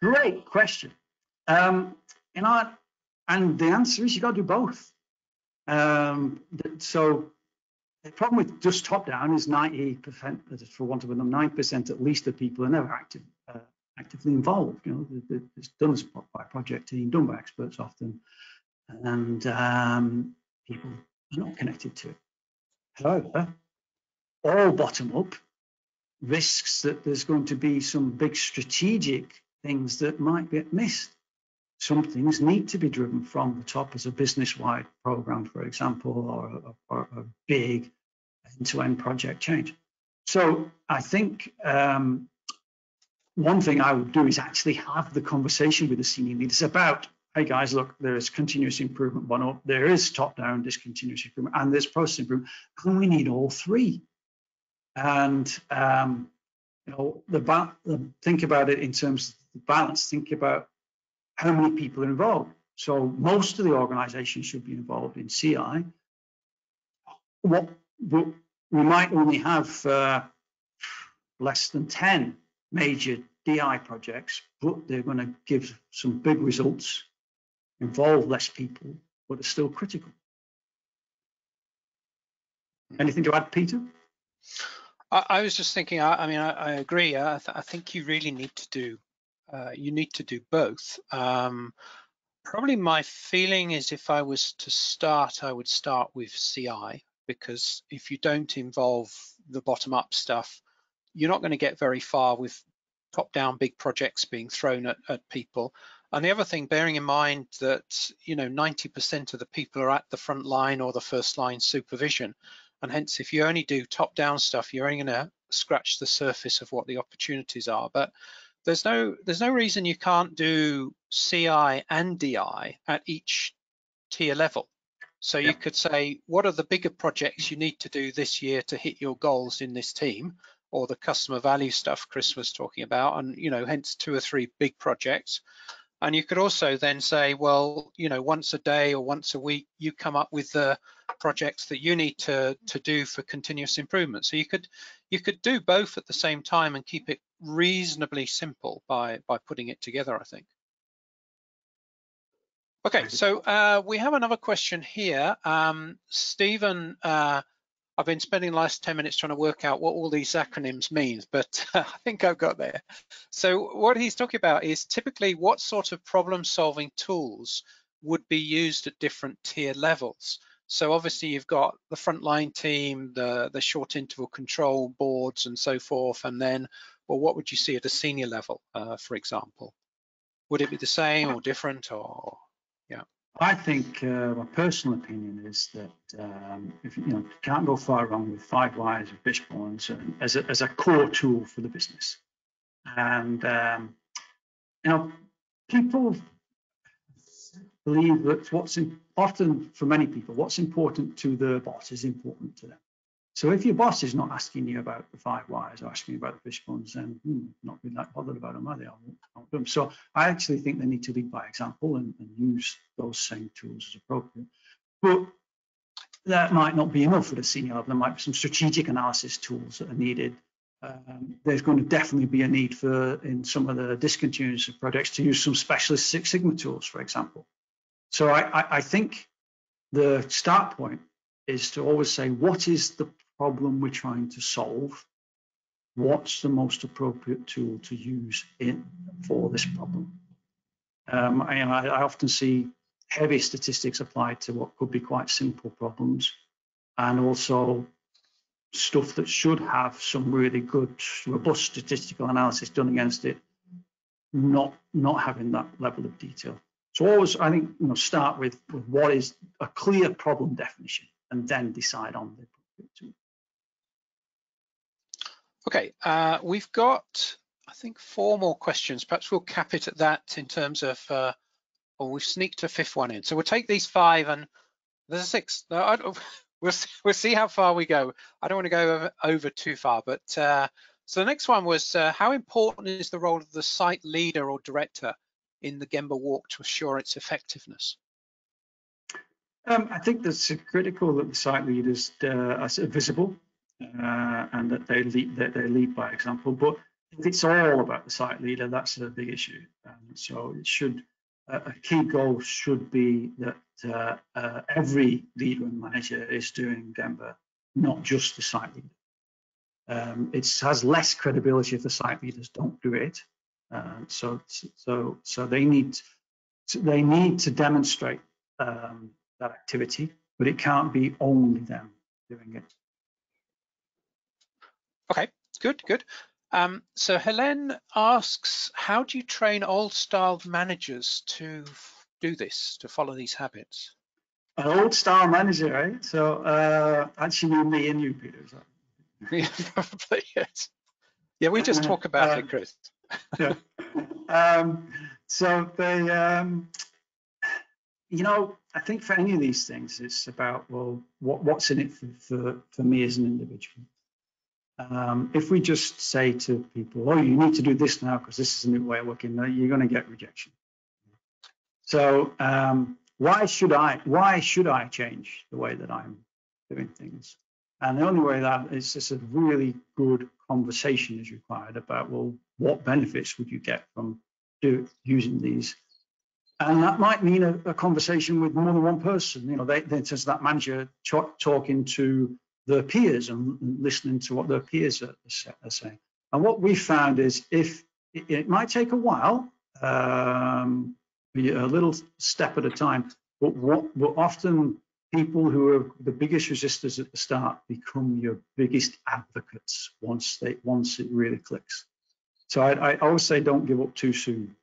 Speaker 3: Great question. And the answer is you got to do both. So the problem with just top-down is 90%, for want of a number, 9% at least of people are never actively involved. You know, it's done by a project team, done by experts often, and people are not connected to it. However, all bottom-up risks that there's going to be some big strategic things that might get missed. Some things need to be driven from the top as a business-wide program, for example, or a big end-to-end project change. So I think one thing I would do is actually have the conversation with the senior leaders about, hey guys, look, there is continuous improvement bottom-up, there is top-down discontinuous improvement, and there's process improvement, and we need all three. And you know, think about it in terms of the balance. Think about how many people are involved. So most of the organization should be involved in CI. But we might only have less than 10 major DI projects, but they're going to give some big results, involve less people, but are still critical. Anything to add, Peter?
Speaker 2: I was just thinking. I mean, I agree. I think you really need to do. You need to do both. Probably my feeling is if I was to start, I would start with CI, because if you don't involve the bottom-up stuff, you're not going to get very far with top-down big projects being thrown at people. And the other thing, bearing in mind that, you know, 90% of the people are at the front line or the first line supervision. And hence, if you only do top-down stuff, you're only going to scratch the surface of what the opportunities are. But there's no reason you can't do CI and DI at each tier level. So you could say, what are the bigger projects you need to do this year to hit your goals in this team, or the customer value stuff Chris was talking about, and hence 2 or 3 big projects. And you could also then say, well, once a day or once a week, you come up with the projects that you need to do for continuous improvement. So you could do both at the same time and keep it reasonably simple by putting it together, I think. Okay, so we have another question here. Stephen, I've been spending the last 10 minutes trying to work out what all these acronyms mean, but I think I've got there. So what he's talking about is typically what sort of problem-solving tools would be used at different tier levels. So obviously you've got the frontline team, the short interval control boards and so forth, and then, well, what would you see at a senior level, for example? Would it be the same or different, or? Yeah.
Speaker 3: I think my personal opinion is that if you can't go far wrong with 5 whys and fishbones as a core tool for the business, and people believe that often for many people, what's important to the boss is important to them. So if your boss is not asking you about the 5 whys or asking you about the fishbones, then not really that bothered about them, are they? I won't do them. So I actually think they need to lead by example and use those same tools as appropriate. But that might not be enough at a senior level. There might be some strategic analysis tools that are needed. There's going to definitely be a need for, in some of the discontinuous projects, to use some specialist Six Sigma tools, for example. So I think the start point is to always say, what is the problem we're trying to solve? What's the most appropriate tool to use for this problem? I often see heavy statistics applied to what could be quite simple problems, and also stuff that should have some really good, robust statistical analysis done against it, not having that level of detail. So always, I think, start with what is a clear problem definition, and then decide on the appropriate tool.
Speaker 2: Okay, we've got, I think, 4 more questions. Perhaps we'll cap it at that in terms of, or we've sneaked a 5th one in. So we'll take these 5, and there's a 6th. We'll see how far we go. I don't want to go over too far, but so the next one was, how important is the role of the site leader or director in the Gemba walk to assure its effectiveness?
Speaker 3: I think it's critical that the site leaders are visible and that they lead by example. But if it's all about the site leader, that's a big issue. So it should, a key goal should be that every leader and manager is doing Gemba, not just the site leader. It has less credibility if the site leaders don't do it. So they need to demonstrate that activity, but it can't be only them doing it.
Speaker 2: Okay, good. So Helen asks, how do you train old-style managers to do this, to follow these habits?
Speaker 3: An old-style manager, right? So actually, me and you, Peter.
Speaker 2: Yeah, probably, yes. Yeah, we just talk about it, Chris.
Speaker 3: Yeah. So they, I think for any of these things, it's about, well, what's in it for me as an individual. If we just say to people, oh, you need to do this now because this is a new way of working, you're going to get rejection. So why should I change the way that I'm doing things? And the only way that is just a really good conversation is required about, well, what benefits would you get from using these? And that might mean a conversation with more than one person. There's that manager talking to their peers and listening to what their peers are saying. And what we found is, if it might take a while, a little step at a time, but often people who are the biggest resistors at the start become your biggest advocates once it really clicks. So I always say, don't give up too soon.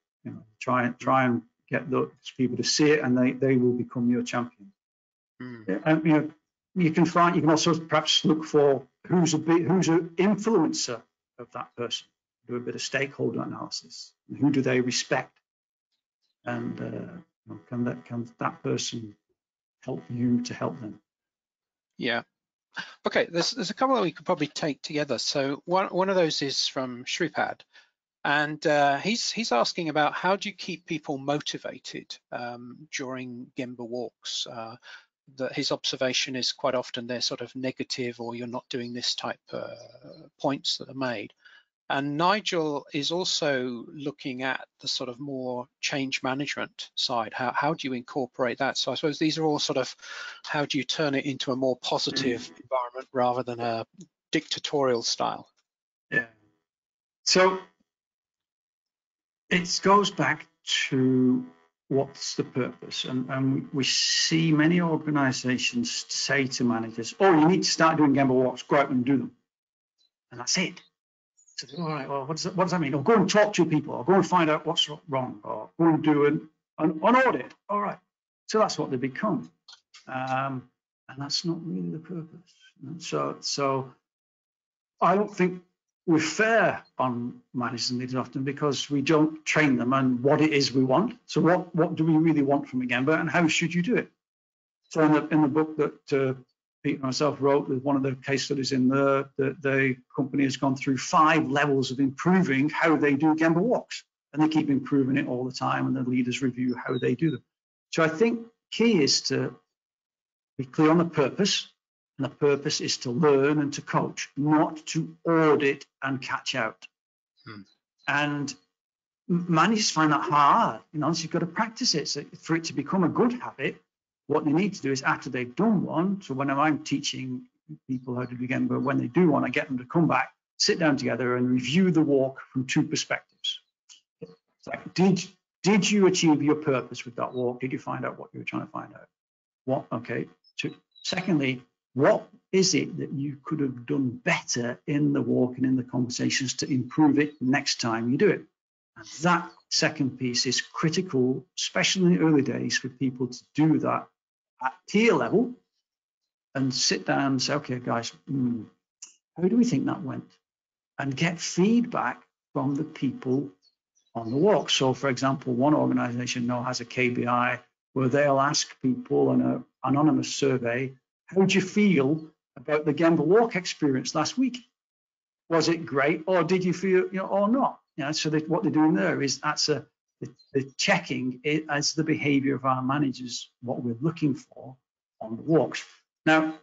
Speaker 3: Try and get those people to see it, and they will become your champion. And you can also perhaps look for who's an influencer of that person. do a bit of stakeholder analysis. Who do they respect? And can that person help you to help them?
Speaker 2: Yeah. Okay, there's a couple that we could probably take together. So one of those is from Shripad, and he's asking about how do you keep people motivated during Gemba walks? That his observation is quite often they're sort of negative, or you're not doing this type points that are made. And Nigel is also looking at the sort of more change management side. How do you incorporate that? So I suppose these are all sort of, how do you turn it into a more positive environment rather than a dictatorial style?
Speaker 3: Yeah. So it goes back to what's the purpose? And we see many organizations say to managers, oh, you need to start doing Gemba walks, go out and do them. And that's it. So, all right, well, what does that mean? Or go and talk to people, or go and find out what's wrong, or go and do an audit. All right. So that's what they become. And that's not really the purpose. So I don't think we're fair on managers and leaders often, because we don't train them on what it is we want. So what do we really want from a Gemba, and how should you do it? So in the book that Pete and myself wrote, with one of the case studies in there, the company has gone through 5 levels of improving how they do Gemba walks, and they keep improving it all the time, and the leaders review how they do them. So I think key is to be clear on the purpose, and the purpose is to learn and to coach, not to audit and catch out. And managers find that hard, so you've got to practice it. So for it to become a good habit, what they need to do is, after they've done one, so whenever I'm teaching people how to do Gemba, when they do one, I get them to come back, sit down together and review the walk from 2 perspectives. It's like, did you achieve your purpose with that walk? Did you find out what you were trying to find out? Okay. Secondly, what is it that you could have done better in the walk and in the conversations to improve it next time you do it? And that second piece is critical, especially in the early days, for people to do that at tier level and sit down and say, okay, guys, how do we think that went? And get feedback from the people on the walk. So, for example, one organization now has a KBI where they'll ask people in an anonymous survey, how do you feel about the Gemba walk experience last week? Was it great, or did you feel, or not? So what they're doing there is the checking it as the behavior of our managers, what we're looking for on the walks. Now,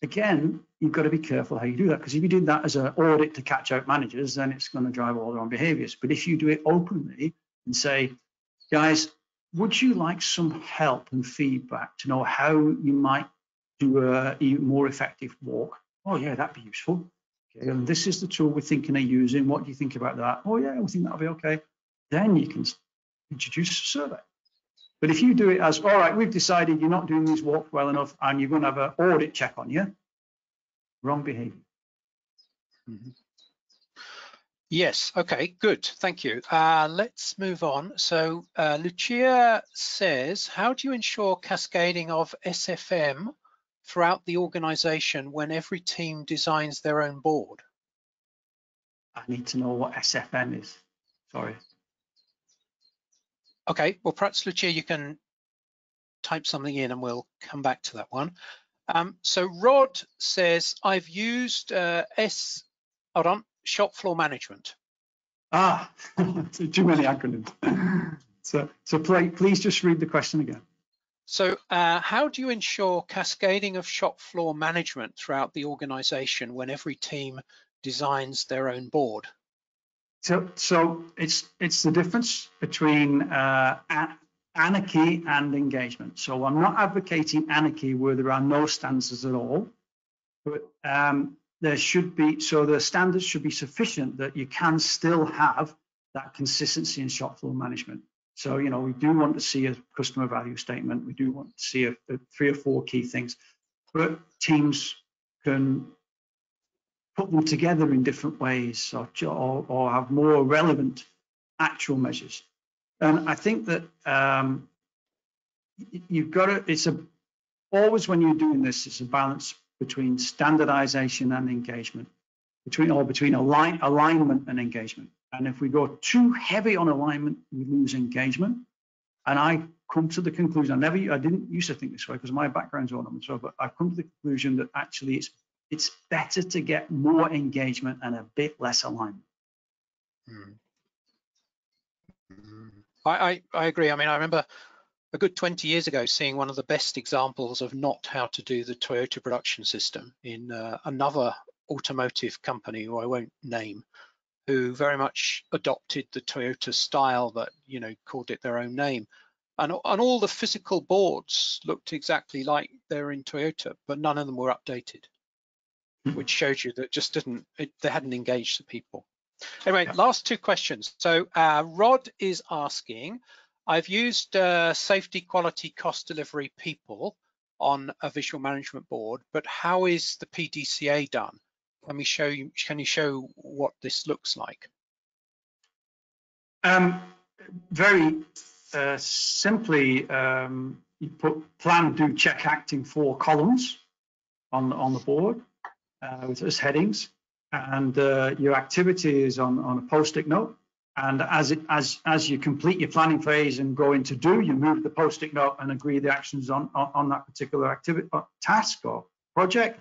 Speaker 3: again, you've got to be careful how you do that, because if you do that as an audit to catch out managers, then it's going to drive all their own behaviors. But if you do it openly and say, guys, would you like some help and feedback to know how you might do a more effective walk? Oh, yeah, that'd be useful. Okay, and this is the tool we're thinking of using. What do you think about that? Oh, yeah, we think that'll be okay. Then you can introduce a survey. But if you do it as, all right, we've decided you're not doing these walks well enough, and you're going to have an audit check on you, wrong behavior.
Speaker 2: Yes, okay, good, thank you. Let's move on. So Lucia says, how do you ensure cascading of SFM throughout the organization when every team designs their own board?
Speaker 3: I need to know what SFM is, sorry.
Speaker 2: Okay, well, perhaps Lucia, you can type something in and we'll come back to that one. So Rod says, I've used shop floor management.
Speaker 3: Too many acronyms. So please just read the question again.
Speaker 2: So how do you ensure cascading of shop floor management throughout the organization when every team designs their own board?
Speaker 3: So it's the difference between anarchy and engagement. So I'm not advocating anarchy where there are no standards at all, but there should be, so the standards should be sufficient that you can still have that consistency in shop floor management. So, we do want to see a customer value statement. We do want to see a 3 or 4 key things, but teams can put them together in different ways, or have more relevant actual measures. And I think that you've got to, always when you're doing this, it's a balance between standardization and engagement. between alignment and engagement. And if we go too heavy on alignment, we lose engagement. And I come to the conclusion, I didn't used to think this way because my background's all on the but I've come to the conclusion that actually it's better to get more engagement and a bit less alignment.
Speaker 2: I agree. I mean, I remember a good 20 years ago seeing one of the best examples of not how to do the Toyota production system in another automotive company who I won't name, who very much adopted the Toyota style, but called it their own name, and all the physical boards looked exactly like they're in Toyota, but none of them were updated, which shows you that just they hadn't engaged the people. Anyway, last two questions. So Rod is asking, I've used safety, quality, cost delivery people on a visual management board, but how is the PDCA done? Can you show what this looks like?
Speaker 3: Very simply, you put plan, do, check, act in 4 columns on the board as headings, and your activity is on a post-it note. And as you complete your planning phase and go into do, you move the post-it note and agree the actions on that particular activity, task or project,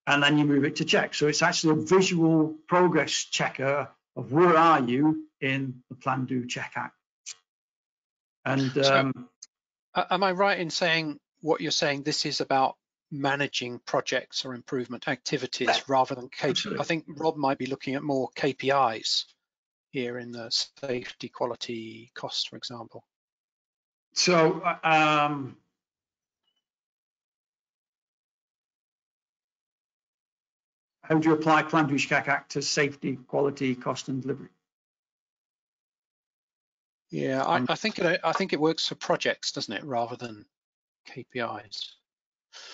Speaker 3: and then you move it to check. So it's actually a visual progress checker of where are you in the plan, do, check, act. And
Speaker 2: so, am I right in saying what you're saying? This is about managing projects or improvement activities rather than KPIs. I think Rob might be looking at more KPIs here in the safety, quality, cost, for example.
Speaker 3: So how do you apply plan, do, check, act to safety, quality, cost, and delivery?
Speaker 2: Yeah, I think it works for projects, doesn't it, rather than KPIs?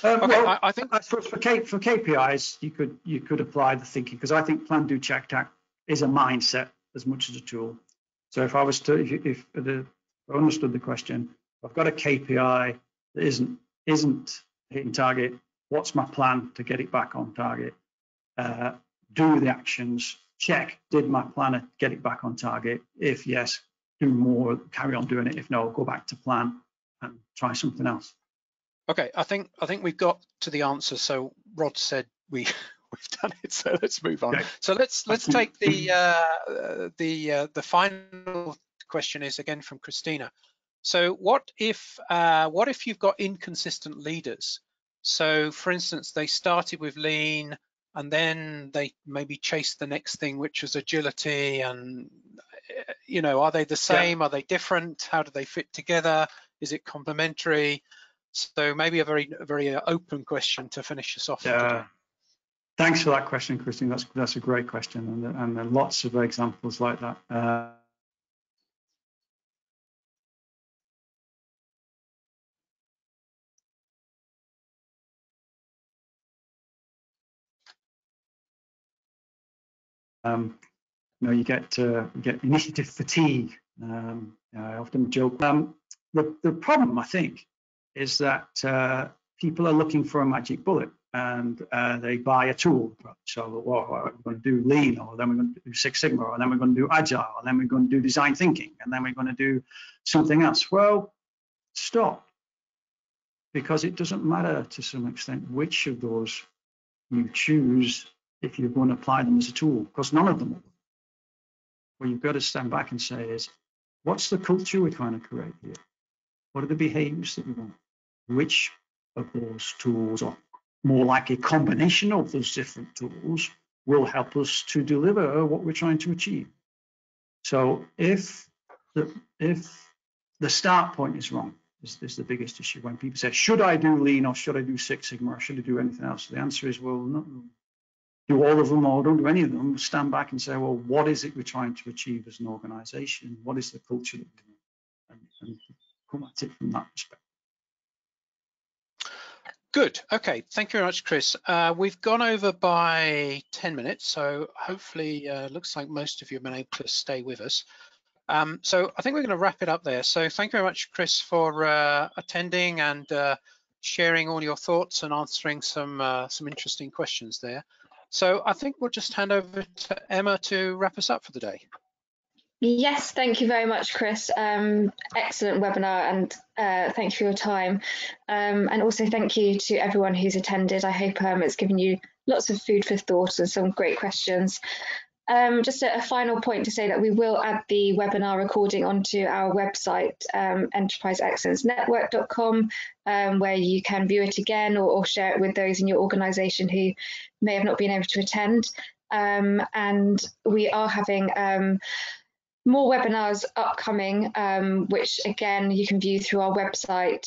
Speaker 2: Okay,
Speaker 3: well,
Speaker 2: I think
Speaker 3: for KPIs, you could apply the thinking, because I think plan, do, check, act is a mindset as much as a tool. So if I was to, if I understood the question, I've got a KPI that isn't hitting target. What's my plan to get it back on target? Do the actions. Check. Did my plan get it back on target? If yes, do more. Carry on doing it. If no, go back to plan and try something else.
Speaker 2: Okay, I think we've got to the answer. So Rod said we've done it. So let's move on. Okay. So let's take the final question is again from Christina. So what if you've got inconsistent leaders? So for instance, they started with lean and then they maybe chased the next thing, which was agility, and are they the same? Yeah. Are they different? How do they fit together? Is it complementary? So maybe a very open question to finish us off today.
Speaker 3: Thanks for that question, Christine. That's a great question, and there are lots of examples like that. You get initiative fatigue. I often joke. The problem, I think, is that people are looking for a magic bullet, and they buy a tool. So, we're going to do lean, or then we're going to do Six Sigma, or then we're going to do agile, and then we're going to do design thinking, and then we're going to do something else. Well, stop, because it doesn't matter to some extent which of those you choose if you're going to apply them as a tool, because none of them will. What you've got to stand back and say is, what's the culture we're trying to create here? What are the behaviors that we want? Which of those tools, or more like a combination of those different tools, will help us to deliver what we're trying to achieve? So if the start point is wrong, is the biggest issue. When people say, should I do lean, or should I do Six Sigma, or should I do anything else? The answer is, well, no. Do all of them or don't do any of them. Stand back and say, well, what is it we're trying to achieve as an organization? What is the culture that we want? And come at it from that perspective.
Speaker 2: Good. Okay. Thank you very much, Chris. We've gone over by 10 minutes, so hopefully looks like most of you have been able to stay with us. So I think we're going to wrap it up there. So thank you very much, Chris, for attending and sharing all your thoughts and answering some interesting questions there. So I think we'll just hand over to Emma to wrap us up for the day.
Speaker 1: Yes, thank you very much, Chris. Excellent webinar, and thank you for your time. And also thank you to everyone who's attended. I hope it's given you lots of food for thought and some great questions. Just a final point to say that we will add the webinar recording onto our website, enterpriseexcellencenetwork.com, where you can view it again or share it with those in your organisation who may have not been able to attend. And we are having more webinars upcoming, which again you can view through our website,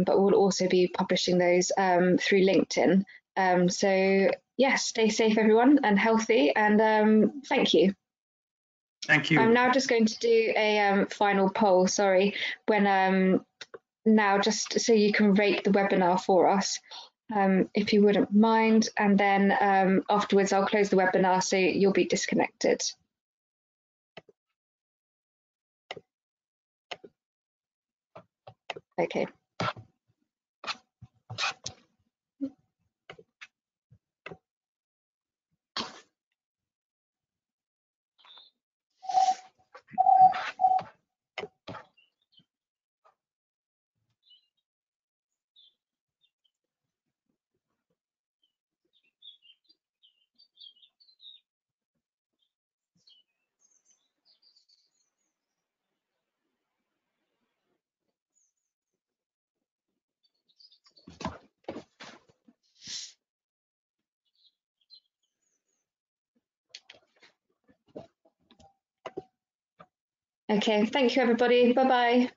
Speaker 1: but we'll also be publishing those through LinkedIn. So yes, stay safe everyone and healthy, and thank you.
Speaker 3: Thank you.
Speaker 1: I'm now just going to do a final poll, sorry, when now just so you can rate the webinar for us, if you wouldn't mind, and then afterwards I'll close the webinar so you'll be disconnected. Okay. Okay, thank you everybody. Bye-bye.